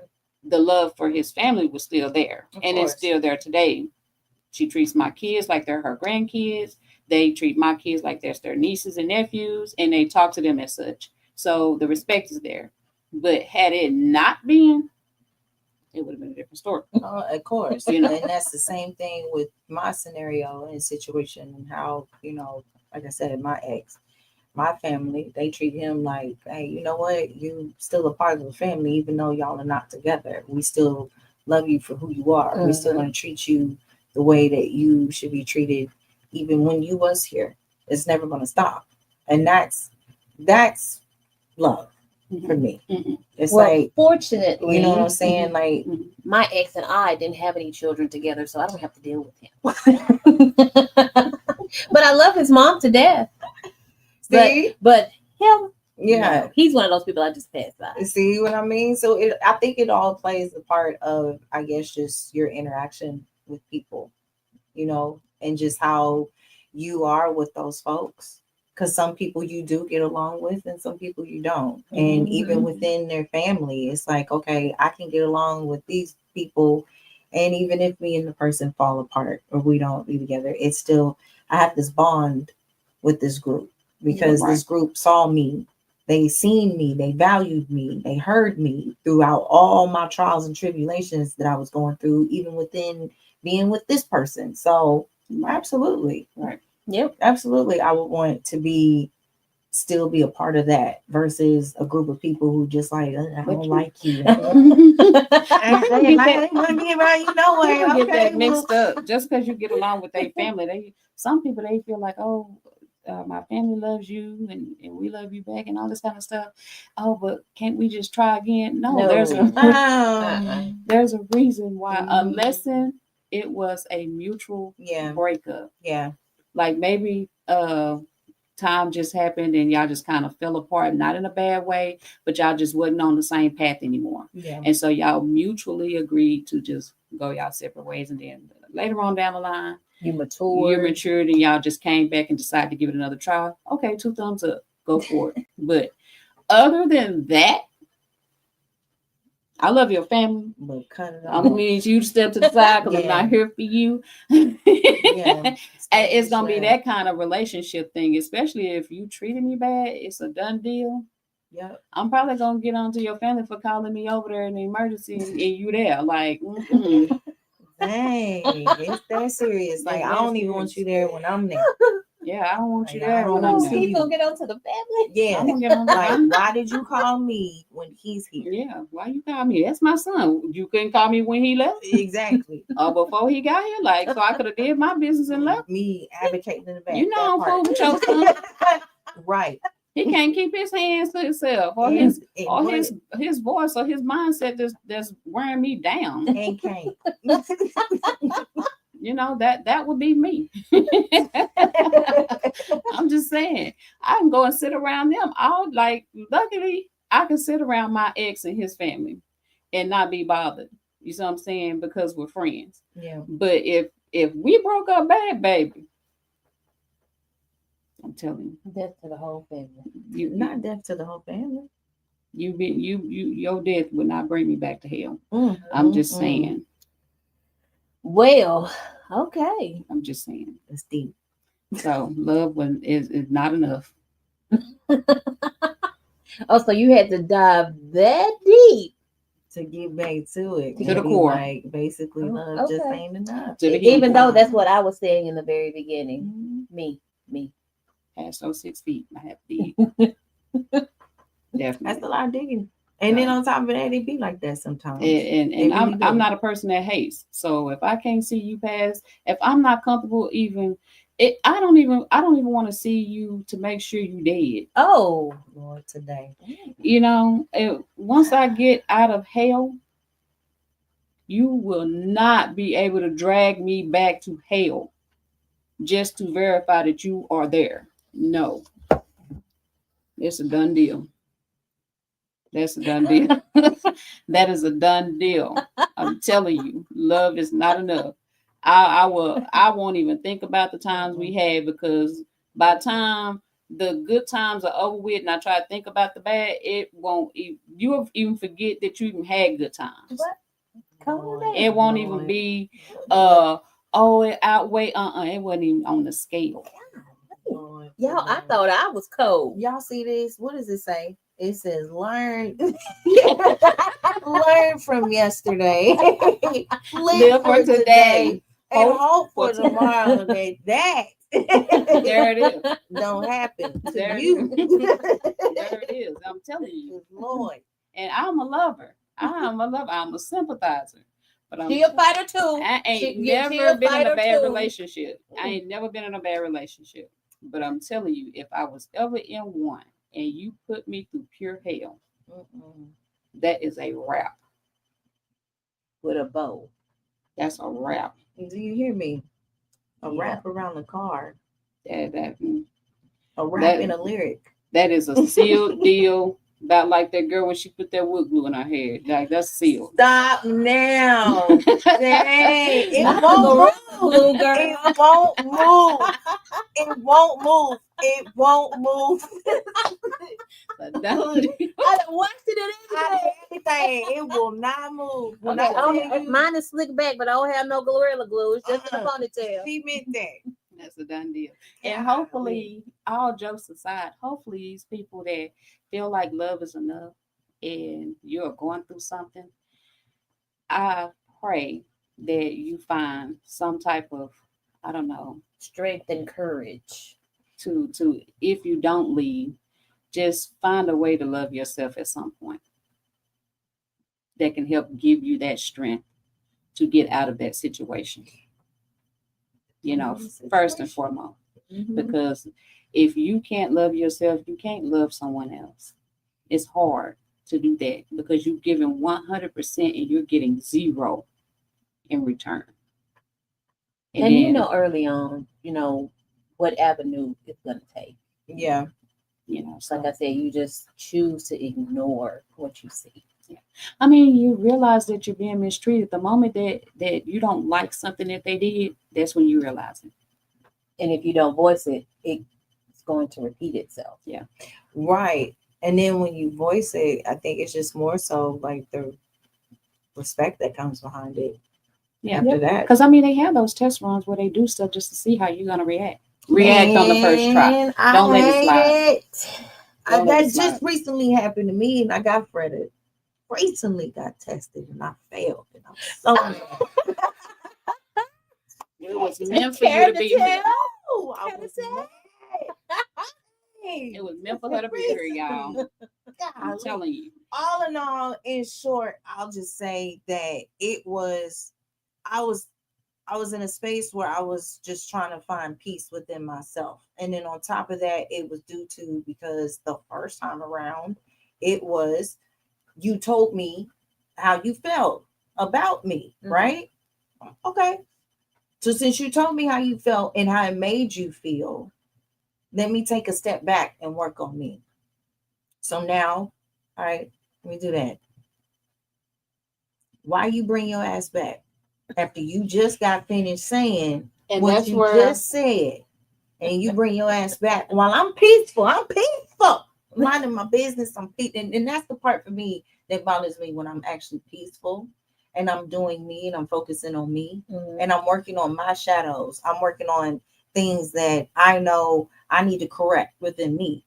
The love for his family was still there.
Of
And
course.
it's still there today. She treats my kids like they're her grandkids. They treat my kids like they're their nieces and nephews, and they talk to them as such. So the respect is there. But had it not been, it would have been a different story.
Of course.
You know.
And that's the same thing with my scenario and situation, and how, you know, like I said, my ex, my family, they treat him like, hey, you know what? You still a part of the family, even though y'all are not together. We still love you for who you are. We're still
Mhm.
going to treat you the way that you should be treated, even when you was here. It's never going to stop. And that's love for me.
Mhm.
It's
Well,
like,
fortunately,
you know what I'm saying? Like,
my ex and I didn't have any children together, so I don't have to deal with him. But I love his mom to death.
see?
But him,
Yeah.
no, he's one of those people I just pass by.
See what I mean? So I think it all plays a part of, I guess, just your interaction with people, you know, and just how you are with those folks. Because some people you do get along with and some people you don't. And even
Mhm.
within their family, it's like, okay, I can get along with these people. And even if me and the person fall apart or we don't be together, it's still, I have this bond with this group because
Right.
this group saw me. They seen me, they valued me, they heard me throughout all my trials and tribulations that I was going through, even within being with this person. So
Right.
absolutely.
Right.
Yep.
Absolutely, I would want to still be a part of that versus a group of people who just like, I
But
don't
you-
like you.
People
I
get that-
ain't want to be around you no way.
People get
Okay,
that mixed up. Just because you get along with their family, some people they feel like, oh, my family loves you and we love you back and all this kind of stuff. Oh, but can't we just try again? No,
No.
there's a
Um,
there's a reason why.
Mhm.
Unless it was a mutual
yeah,
breakup,
yeah,
like maybe time just happened and y'all just kind of fell apart, not in a bad way, but y'all just wasn't on the same path anymore.
yeah.
And so y'all mutually agreed to just go y'all separate ways. And then later on down the line,
You
you
matured.
matured and y'all just came back and decided to give it another try. Okay, 2 thumbs up. Go for it. But other than that, I love your family.
But cut it
I'm
off.
need you to step to the side because I'm
Yeah.
not here for you.
Yeah,
And it's gonna be that kind of relationship thing, especially if you treated me bad. It's a done deal.
Yep.
I'm probably gonna get onto your family for calling me over there in the emergency and you there. Like, mm-mm.
Dang, it's that serious. Like,
It's
I
that
don't even want you there when I'm there.
Yeah, I don't want you
Like, I
there
don't
when
wanna
I'm
see
there.
He's
you.
gonna get onto the family.
Yeah,
I'm gonna get on
like,
the
why did you call me when he's here?
Yeah, why you call me? That's my son. You couldn't call me when he left
Exactly.
or before he got here. Like, so I could have did my business and left.
Me advocating in the back.
You know
that
I'm
part.
fool with your son.
Right.
He can't keep his hands to himself or
And-
his
and
or
what-
his voice or his mindset that's wearing me down.
and can't.
You know, that would be me. I'm just saying, I can go and sit around them. Luckily, I can sit around my ex and his family and not be bothered. You see what I'm saying? Because we're friends.
Yeah.
But if we broke up bad, baby, I'm telling
Death to the whole family.
you,
Not death to the whole family.
your death would not bring me back to hell.
Mm,
I'm just
mm,
saying.
Well, okay.
I'm just saying.
It's deep.
So love is not enough.
Oh, so you had to dive that deep.
To get back to it.
To the
Maybe,
core.
Like, basically,
Oh,
love just
okay.
ain't enough.
To the
Even
heel.
though that's what I was saying in the very beginning.
Mhm.
Me.
Past those 6 feet, I have to dig.
That's
Definitely.
a lot of digging. And then on top of that, it be like that sometimes.
And
They really
I'm
do.
not a person that hates. So if I can't see you past, if I'm not comfortable even I don't even want to see you to make sure you dead.
Oh.
Lord, today.
You know, once I get out of hell, you will not be able to drag me back to hell just to verify that you are there. No. It's a done deal. That's a done deal. That is a done deal. I'm telling you, love is not enough. I won't even think about the times we had because by the time the good times are over with and I try to think about the bad, it won't you'll even forget that you even had good times.
What? Calm down.
It won't even be it outweigh it wasn't even on the scale.
Lord,
Y'all, I
Lord.
thought I was cold.
Y'all see this? What does it say? It says learn learn from yesterday.
Live for today.
And
Hope
hope
for
for tomorrow that
There it is.
don't happen to
There it
you.
There it is. I'm telling you.
Lord.
And I'm a lover. I'm a sympathizer. But
She a fighter too.
I ain't
She
never
a
been in
fighter
a bad
too.
relationship. I ain't never been in a bad relationship. But I'm telling you, if I was ever in one and you put me through pure hell, that is a wrap.
With a bow.
That's a wrap.
Do you hear me? A
Yeah.
rap around the car.
That
A rap
That-
in a lyric.
is a sealed deal. About like that girl when she put that wood glue in her hair. Like that's sealed.
Stop now. Dang. It
Not
won't
the
move.
glue, girl.
It won't move. It won't move. It won't move.
But don't do-
I done watched it
Out
and
of
everything.
everything, it will not move. When
Okay,
I tell you,
mine is slick back, but I don't have no Gorilla Glue. It's just a
Uh-uh.
ponytail.
she meant that.
That's a done deal. And
Golly.
hopefully, all jokes aside, hopefully these people that feel like love is enough and you're going through something, I pray that you find some type of, I don't know,
Strength and courage.
to if you don't leave, just find a way to love yourself at some point that can help give you that strength to get out of that situation. You know, first and foremost.
Mhm.
Because if you can't love yourself, you can't love someone else. It's hard to do that because you're giving 100% and you're getting zero in return.
And
then,
you know early on, what avenue it's gonna take.
Yeah.
so,
Like I said, you just choose to ignore what you see.
I mean, you realize that you're being mistreated. The moment that you don't like something that they did, that's when you realize it.
And if you don't voice it, it's going to repeat itself.
Right. And then when you voice it, I think it's just more so like the respect that comes behind it
Yeah.
after that.
Because I mean, they have those test runs where they do stuff just to see how you're gonna react. React on the first try.
Man, I
Don't let it slide.
hate it.
Don't let it
That just
slide.
recently happened to me, and I got fretted. Recently got tested, and I failed. And I'm so mad.
It was meant for you to be here.
Oh, I was mad.
It was meant for her to be here, y'all. I'm
Golly.
telling you.
All in all, in short, I'll just say that I was in a space where I was just trying to find peace within myself. And then on top of that, it was due to because the first time around, it was you told me how you felt about me,
Mhm.
right? Okay. So since you told me how you felt and how it made you feel, let me take a step back and work on me. So now, all right, let me do that. Why you bring your ass back after you just got finished saying
And
what
that's
you
where
just said, and you bring your ass back while I'm peaceful? I'm peaceful, I'm minding my business. I'm peaceful, and that's the part for me that bothers me when I'm actually peaceful and I'm doing me and I'm focusing on me
Mhm.
and I'm working on my shadows. I'm working on things that I know I need to correct within me.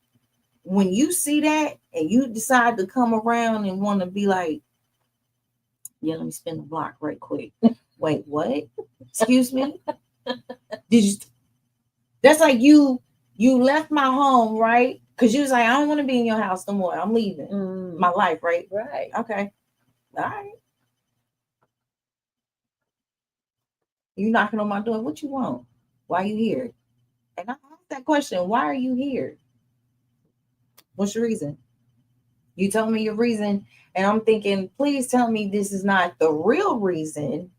When you see that and you decide to come around and want to be like, yeah, let me spin the block right quick. Wait, what? Excuse me? Did you? That's like you left my home, right? Because you was like, I don't want to be in your house no more. I'm leaving
Mm.
my life, right?
Right.
Okay. All right. You knocking on my door. What you want? Why you here? And I asked that question. Why are you here? What's your reason? You tell me your reason, and I'm thinking, please tell me this is not the real reason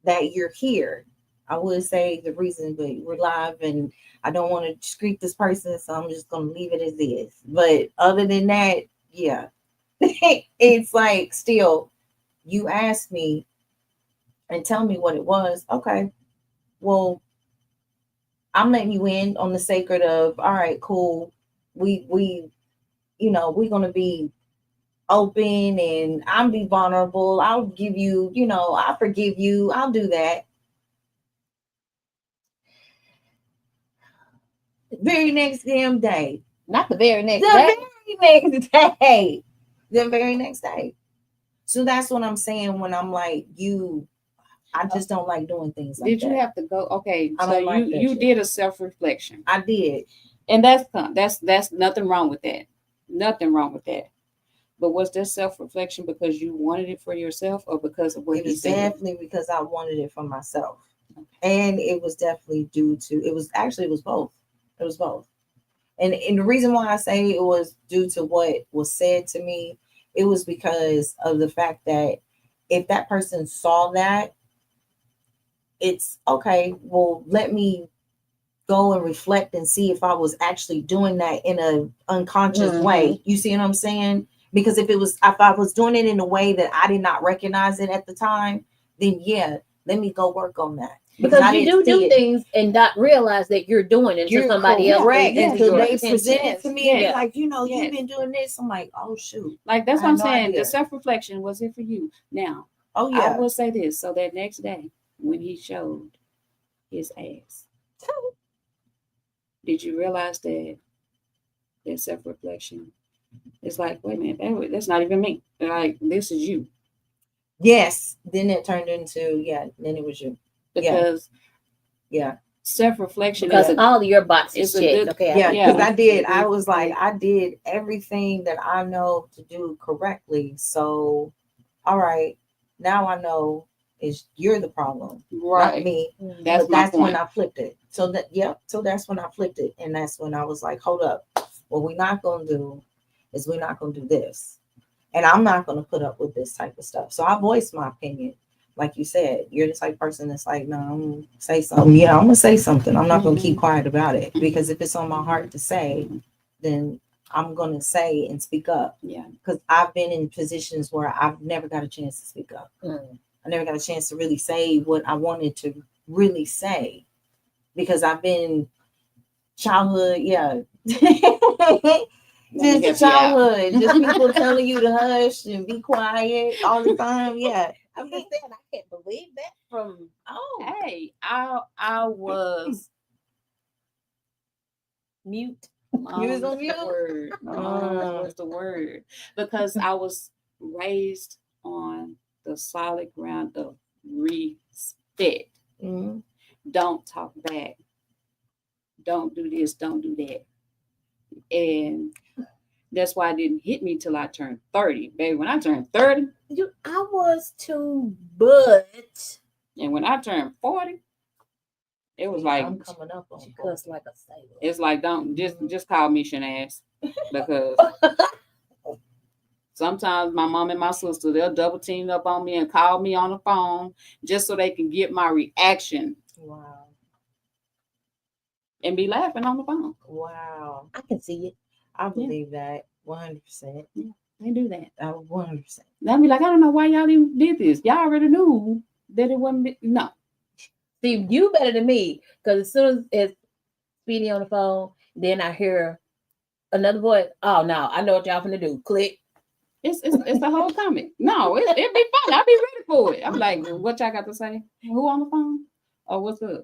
that you're here. I would say the reason, but we're live and I don't want to screep this person, so I'm just gonna leave it as is. But other than that, yeah. It's like still you asked me and tell me what it was. Okay. Well, I'm letting you in on the sacred of all right, cool. We we're gonna be open and I'm be vulnerable. I'll give you, I forgive you. I'll do that. Very next damn day.
Not the very next
The
day.
very next day. The very next day. So that's what I'm saying when I'm like, I just don't like doing things like
did
that.
you have to go? Okay,
I
so
don't like that
you
shit.
did a self-reflection.
I did.
And that's nothing wrong with that. Nothing wrong with that. But was that self-reflection because you wanted it for yourself or because of what
It
he
was
said?
definitely because I wanted it for myself. And it was definitely it was both. It was both. And the reason why I say it was due to what was said to me, it was because of the fact that if that person saw that, it's okay, well, let me go and reflect and see if I was actually doing that in an unconscious way. You see what I'm saying? Because if I was doing it in a way that I did not recognize it at the time, then yeah, let me go work on that.
Because
I
you
didn't
do
see it.
things and not realize that you're doing it until
You're
somebody else
correct.
brings it to
Until
your
they
attention.
present it to me and be
Yes.
like, you know,
Yes.
you've been doing this. I'm like, oh shoot.
Like that's
I
what I'm
had no
saying.
idea.
The self-reflection was it for you. Now,
Oh
I
yeah.
will say this. So that next day when he showed his ass, did you realize that self-reflection is like, wait a minute, that's not even me. Like, this is you.
Yes. Then it turned into, then it was you.
Because
Yeah.
self-reflection
Because
is
all of your boxes
it's a
checked.
good-
Okay.
Yeah,
Yeah.
because I was like, I did everything that I know to do correctly. So, all right, now I know you're the problem, not
right.
me.
That's
But
my
that's
point.
when I flipped it. So that's when I flipped it. And that's when I was like, hold up. What we're not gonna do is we're not gonna do this. And I'm not gonna put up with this type of stuff. So I voiced my opinion. Like you said, you're the type of person that's like, no, I'm gonna say something. Yeah, I'm gonna say something. I'm not gonna keep quiet about it. Because if it's on my heart to say, then I'm gonna say and speak up.
Yeah.
Because I've been in positions where I've never got a chance to speak up. I never got a chance to really say what I wanted to really say. Because I've been childhood, just childhood, just people telling you to hush and be quiet all the time. Yeah.
I'm just saying, I can't believe that from.
Hey, I was
Mute.
You was on mute?
Word. Was the word. Because I was raised on the solid ground of respect.
Mm-hmm.
Don't talk back. Don't do this. Don't do that. And that's why it didn't hit me till I turned 30. Baby, when I turned 30
I was too, but
and when I turned 40, it was like
I'm coming up on
she cussed like a sailor.
it's like don't just call me Shanaz. Because sometimes my mom and my sister, they'll double team up on me and call me on the phone just so they can get my reaction.
Wow.
And be laughing on the phone.
Wow.
I can see it.
I believe that 100%.
Yeah, they do that.
100%.
They'll be like, I don't know why y'all even did this. Y'all already knew that it wasn't. No.
See, you better than me. Because as soon as it's Speedy on the phone, then I hear another voice. Oh, no, I know what y'all finna do. Click.
It's the whole comic. No, it'd be fun. I'll be ready for it. I'm like, what y'all got to say? Who on the phone? Oh, what's up?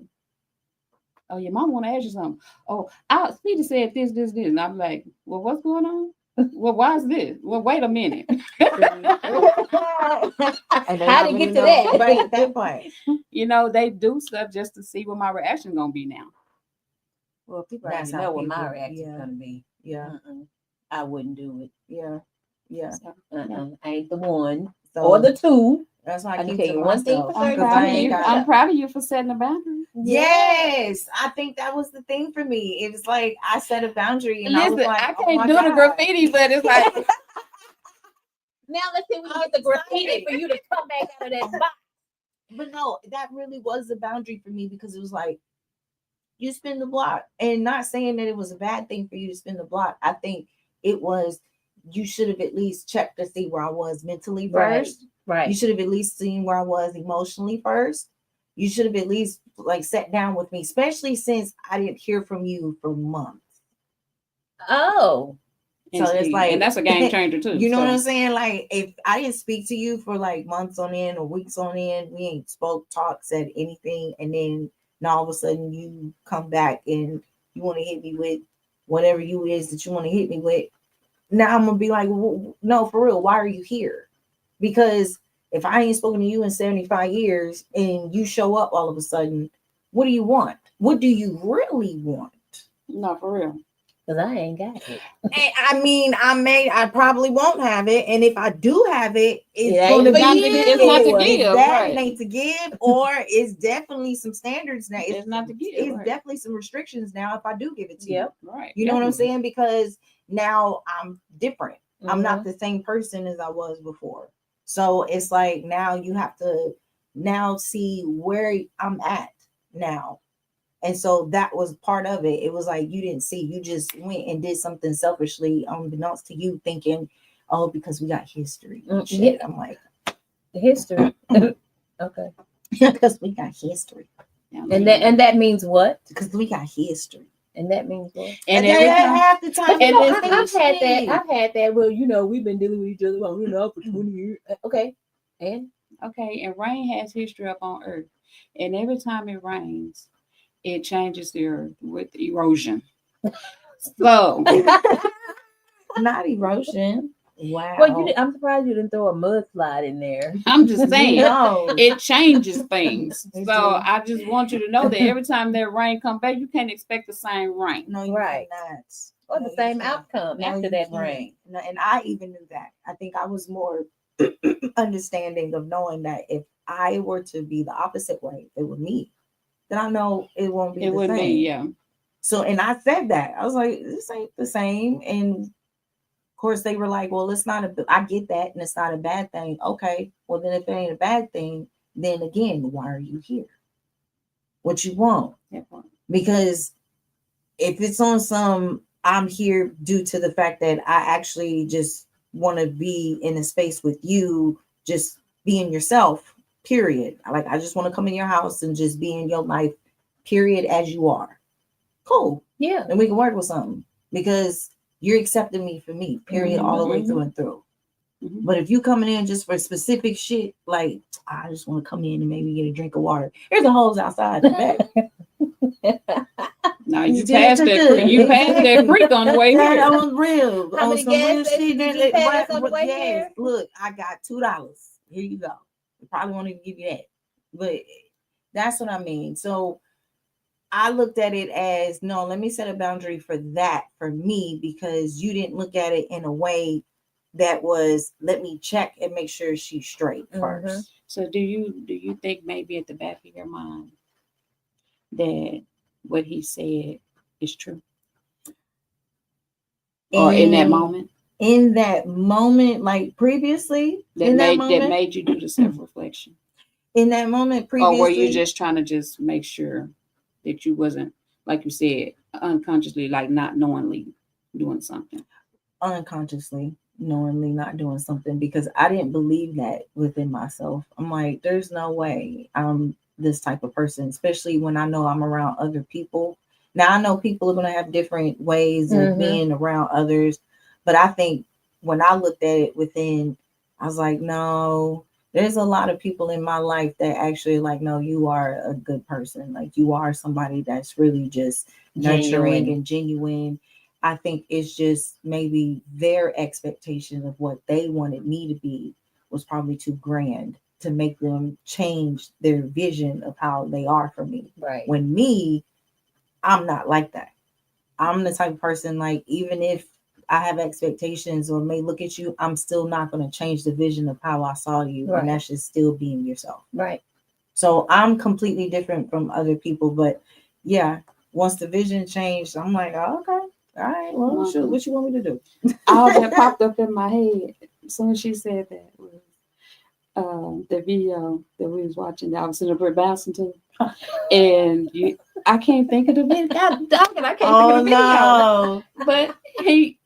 Oh, your mom want to ask you something. Oh, Speedy said this. And I'm like, well, what's going on? Well, why is this? Well, wait a minute.
How to get to that?
Right, that part.
You know, they do stuff just to see what my reaction gonna be now.
Well, people
That's
already
how
know what my
people-
reaction
yeah.
is going to be.
Yeah.
I wouldn't do it.
Yeah. Yeah.
So,
I ain't the one
So
or the two.
that's why
I
I
can
keep
tell
telling
you one thing
myself.
for
I'm
certain.
Because
proud
I
of
ain't
you.
got
I'm proud of you for setting a boundary.
Yes, I think that was the thing for me. It was like I set a boundary and I was
Listen,
like,
I
oh
can't
my
do the
God.
graffiti, but it's like
Now let's see if we can get the graffiti for you to come back out of that box.
But no, that really was a boundary for me because it was like you spin the block, and not saying that it was a bad thing for you to spin the block. I think it was you should have at least checked to see where I was mentally first.
Right.
You should have at least seen where I was emotionally first. You should have at least like sat down with me, especially since I didn't hear from you for months.
Oh.
So it's like,
and that's a game changer too.
You know
so.
what I'm saying? Like if I didn't speak to you for like months on end or weeks on end, we ain't talk, said anything, and then now all of a sudden you come back and you want to hit me with whatever you is that you want to hit me with. Now I'm gonna be like, no, for real, why are you here? Because if I ain't spoken to you in 75 years and you show up all of a sudden, what do you want? What do you really want?
No, for real.
Because I ain't got it.
I mean, I probably won't have it, and if I do have it, it's
ain't
going to
for
be
you.
It's not to give,
It's that
right.
it ain't to give, or it's definitely some standards now.
It's not to give.
It's
right.
definitely some restrictions now if I do give it to you.
Right.
You know what I'm saying? Because now I'm different.
Mm-hmm.
I'm not the same person as I was before. So it's like now you have to now see where I'm at now. And so that was part of it. It was like you didn't see, you just went and did something selfishly, unbeknownst to you, thinking, oh, because we got history. Shit.
Yeah.
I'm like,
History. Okay.
because we got history.
And that means what?
Because we got history.
And that means what?
And
that
every time,
half the time.
But you
And
know,
it's
I've had that.
history.
I've had that. Well, you know, we've been dealing with each other on and off for 20 years. Okay. And
okay, and rain has history up on Earth, and every time it rains, it changes the Earth with erosion. So
Not erosion. Wow.
well, I'm surprised you didn't throw a mudslide in there.
I'm just saying,
No.
it changes things.
It
So
do.
I just want you to know that every time that rain comes back, you can't expect the same rain.
No, you
Right.
cannot.
Or
No,
the
you
same
can't.
outcome
No,
after
you
that
can't.
rain.
No, and I even knew that. I think I was more understanding of knowing that if I were to be the opposite way, it would me, then I know it won't be
It
the
would
same.
be, yeah.
So, and I said that. I was like, this ain't the same. And of course, they were like, well, it's not I get that, and it's not a bad thing. Okay. Well, then if it ain't a bad thing, then again, why are you here? What you want?
That part.
Because if it's on some, I'm here due to the fact that I actually just want to be in a space with you, just being yourself, period. Like, I just want to come in your house and just be in your life, period, as you are. Cool.
Yeah.
And we can work with something because you're accepting me for me, period, all the way through and through.
Mhm.
But if you coming in just for specific shit, like, I just want to come in and maybe get a drink of water. Here's the holes outside the back.
Now you passed that creek on the way
That
here.
on real.
How
on
many
some
gas
real
stations
shit.
did you pass on the way
Yes,
here?
look, I got $2. Here you go. I probably won't even give you that. But that's what I mean. So I looked at it as, no, let me set a boundary for that for me, because you didn't look at it in a way that was, let me check and make sure she's straight 1st.
So do you think maybe at the back of your mind that what he said is true? Or in that moment?
In that moment, like previously,
That made you do the self-reflection.
In that moment previously.
Or were you just trying to just make sure that you wasn't, like you said, unconsciously, like not knowingly doing something?
Unconsciously, knowingly not doing something, because I didn't believe that within myself. I'm like, there's no way I'm this type of person, especially when I know I'm around other people. Now, I know people are going to have different ways of being around others, but I think when I looked at it within, I was like, no, there's a lot of people in my life that actually like, no, you are a good person. Like, you are somebody that's really just nurturing and genuine. I think it's just maybe their expectation of what they wanted me to be was probably too grand to make them change their vision of how they are for me.
Right.
When me, I'm not like that. I'm the type of person, like, even if I have expectations or may look at you, I'm still not going to change the vision of how I saw you.
Right.
And that's just still being yourself.
Right.
So I'm completely different from other people. But yeah, once the vision changed, I'm like, oh, okay. All right, well, shoot, what you want me to do?
All that popped up in my head as soon as she said that was the video that we was watching that I was sitting up here bouncing to. And I can't think of the video. God dog it, I can't think of the video.
No.
But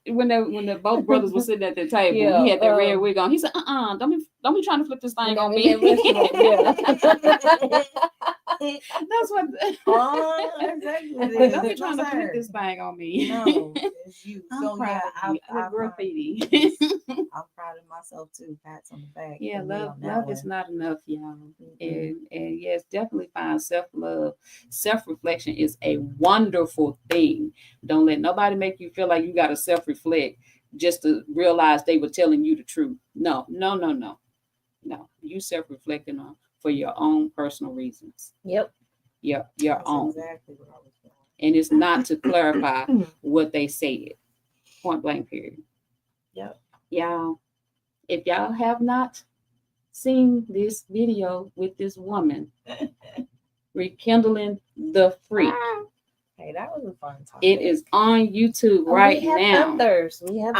when the both brothers were sitting at the table, he had that red wig on. He said, don't be trying to flip this thing on me. That's what.
Exactly.
Don't be trying to flip this thing on me.
No, it's you.
I'm
So
proud
yeah,
of you. I'm graffiti.
I'm proud of myself too. Pats on the back.
Yeah,
for me on that
love
one.
is not enough, y'all. And yes, definitely find self-love. Self-reflection is a wonderful thing. Don't let nobody make you feel like you got to self-reflect just to realize they were telling you the truth. No. You self-reflecting on for your own personal reasons.
Yep.
Your
That's
own.
exactly what I was doing.
And it's not to clarify what they said. Point blank period.
Yep.
Y'all, if y'all have not seen this video with this woman rekindling the freak,
Hey, that was a fun time.
it is on YouTube right now.
We have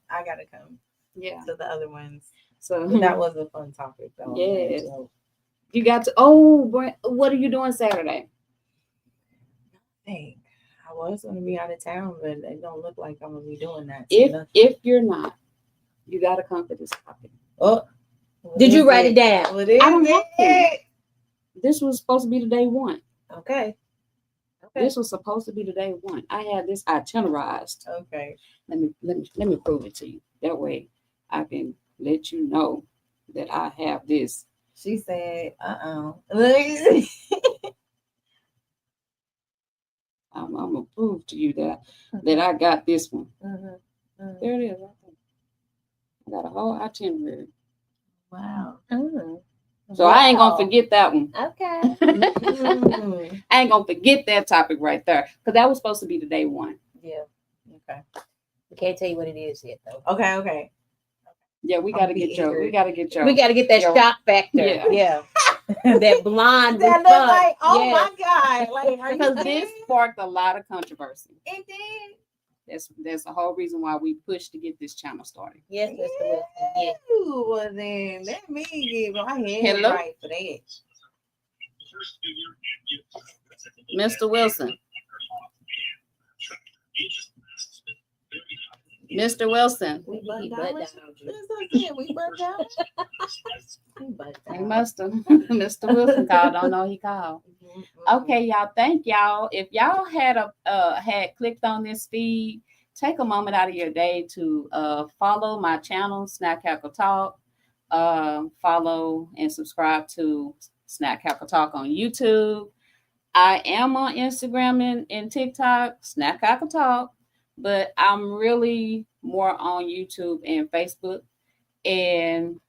I gotta come
Yeah.
to the other ones.
So
But that was a fun topic though.
Yes.
So,
you got to. What are you doing Saturday?
I was gonna be out of town, but it don't look like I'm gonna be doing that.
If you're not, you got to come for this topic.
Oh,
Did you write it down?
What is
I don't have
it?
This was supposed to be the day one.
Okay.
This was supposed to be the day one. I had this itinerized.
Okay.
Let me prove it to you. That way I can let you know that I have this.
She said,
I'm gonna prove to you that I got this one. There it is. Right there. I got a whole itinerary.
Wow.
So I ain't gonna forget that one.
Okay.
I ain't gonna forget that topic right there because that was supposed to be the day one.
Yeah.
Okay.
We can't tell you what it is yet, though.
Okay.
Yeah, we
I'm
gotta
be
get your.
eager.
We gotta get your.
We got to get that
Yo.
shock factor.
Yeah.
Yeah. That blonde
That look
response.
like, oh
Yes.
my God. Like, are you
Because this
serious?
sparked a lot of controversy.
It did.
That's the whole reason why we pushed to get this channel started.
Yes, Mr. Wilson. Yes.
Ew, well then, let me get my head
Hello?
right for that.
Mr. Wilson. Mr. Wilson.
We
He
butt
butt
down.
down.
We butt down.
He butt
He
down.
must have. Mr. Wilson called. Don't know he called. Okay, y'all. Thank y'all. If y'all had had clicked on this feed, take a moment out of your day to follow my channel, Snack Cackle Talk. Follow and subscribe to Snack Cackle Talk on YouTube. I am on Instagram and TikTok, Snack Cackle Talk, but I'm really more on YouTube and Facebook. And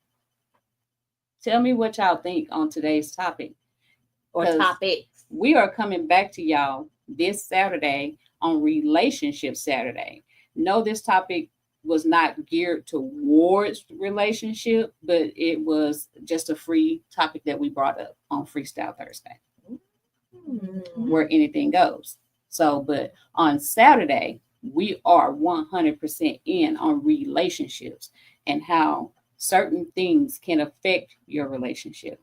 tell me what y'all think on today's topic.
Or
'Cause
topics.
we are coming back to y'all this Saturday on Relationship Saturday. No, this topic was not geared towards relationship, but it was just a free topic that we brought up on Freestyle Thursday, where anything goes. So, but on Saturday, we are 100% in on relationships and how certain things can affect your relationship.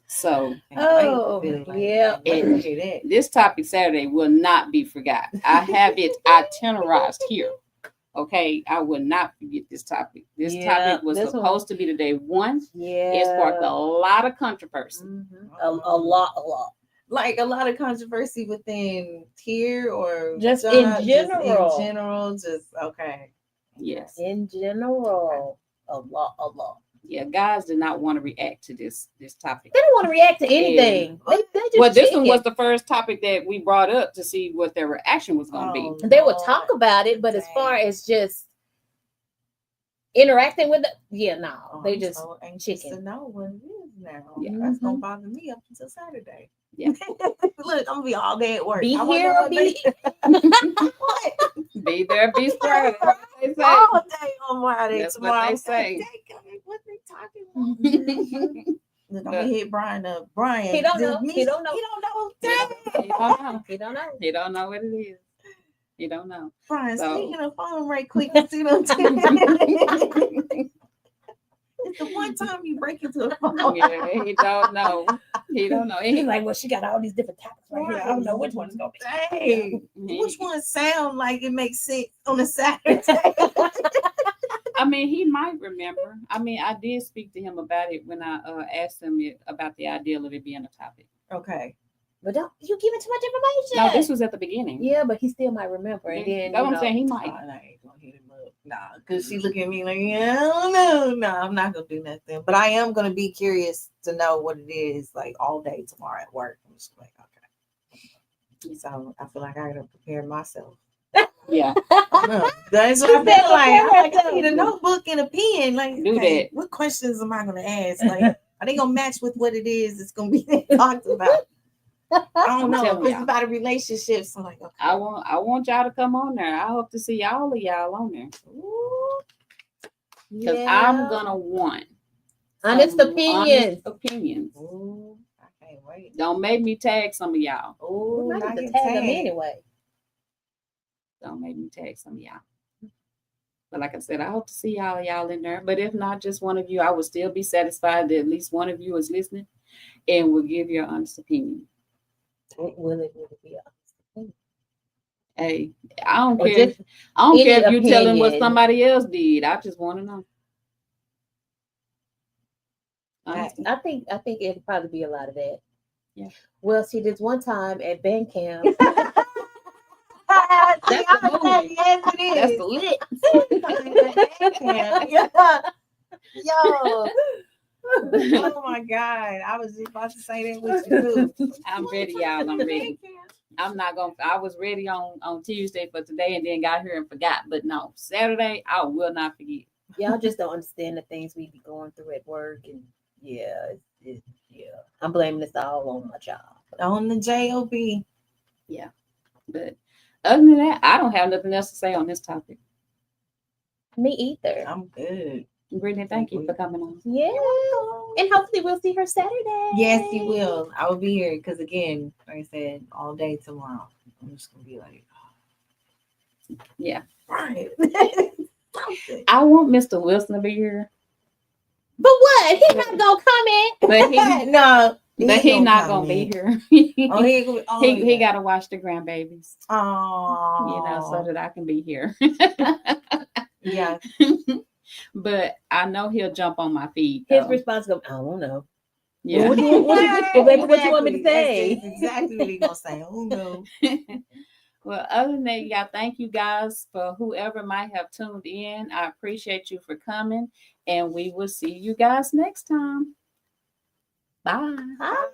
So
Yeah.
this topic Saturday will not be forgot. I have it itinerized here. Okay, I will not forget this topic. This topic was supposed to be the day one.
Yeah.
It sparked a lot of controversy.
A lot.
Like a lot of controversy within here or
Just in general.
Just in general, just okay.
Yes.
In general. A lot.
Yeah, guys did not want to react to this topic.
They don't want to react to anything. They just
Well, this one
chicken.
was the first topic that we brought up to see what their reaction was going to be.
They would talk about it, but as far as just interacting with it, no, they just
so anxious
chicken.
to know what it is now.
Yeah.
That's gonna bother me up until Saturday.
Yeah.
Look, I'm gonna be all day at work.
Be
I wanna
here
know
or
what
be
what?
Be there, be square. That's what they say.
All day on Friday
That's
tomorrow.
what they say.
What they talking about? Look, I'm gonna hit Brian up. Brian,
He don't know.
me-
He don't know.
He don't know.
He
Dang.
don't know.
He don't know.
He don't know what it is. He don't know.
Brian,
So-
speaking of phone right quick, you see what I'm saying? It's the one time you break into a phone.
Yeah, he don't know. He don't know.
He's like, well, she got all these different topics right here. I don't know which one is gonna be.
Dang. Which one sound like it makes sense on a Saturday?
I mean, he might remember. I mean, I did speak to him about it when I asked him about the idea of it being a topic.
Okay.
But don't you giving too much information?
No, this was at the beginning.
Yeah, but he still might remember. And then
That's what I'm saying. He might.
I ain't gonna hit him up. Nah, because she looking at me like, yeah, I don't know. No, I'm not gonna do nothing. But I am gonna be curious to know what it is like all day tomorrow at work. I'm just like, okay. So I feel like I gotta prepare myself.
Yeah.
That's what I feel like. I need a notebook and a pen. Like,
Do that.
What questions am I gonna ask? Like, are they gonna match with what it is? It's gonna be talked about. I don't
I'm
know.
telling
If it's
y'all.
about a relationship, so like, okay.
I want y'all to come on there. I hope to see all of y'all on there. Because I'm gonna want
honest
some
opinions.
honest opinions.
Ooh, I can't wait.
Don't make me tag some of y'all.
Oh,
Ooh,
I
not
need to
get
tag them
tagged.
anyway.
Don't make me tag some of y'all. But like I said, I hope to see y'all in there. But if not, just one of you, I would still be satisfied that at least one of you is listening and will give your honest opinion.
Will it be honest?
Hey, I don't
Or
care.
just
I don't
any
care if you telling what
opinion.
somebody else did. I just want to know.
I think it'd probably be a lot of that.
Yeah.
Well, see, this one time at band camp,
See,
That's the
I'm saying,
movie.
yes,
That's
it
the
is.
lit.
Yeah. Yo. Oh my God. I was just about to say that with you too.
I'm ready, y'all. I'm ready. I'm not gonna. I was ready on Tuesday for today, and then got here and forgot. But no, Saturday I will not forget.
y'all just don't understand the things we be going through at work, and yeah, yeah. I'm blaming this all on my job.
On the job.
But other than that, I don't have nothing else to say on this topic.
Me either.
I'm good.
Brittany, thank you for coming on.
Yeah, and hopefully we'll see her Saturday.
Yes, you will. I will be here because again, like I said, all day tomorrow. I'm just gonna be like,
Yeah.
right.
I want Mr. Wilson to be here,
But what? He's not gonna comment.
but he
No,
but he not gonna be here.
Oh, he ain't gonna be. Oh,
he got to watch the grandbabies,
Oh,
you know, so that I can be here.
yeah.
But I know he'll jump on my feed.
His
though.
response goes, I don't know.
Yeah.
What well, baby, what you want me to say?
That's exactly what he gonna say. Oh no.
Well, other than that, y'all, thank you guys for whoever might have tuned in. I appreciate you for coming, and we will see you guys next time. Bye.
Hi.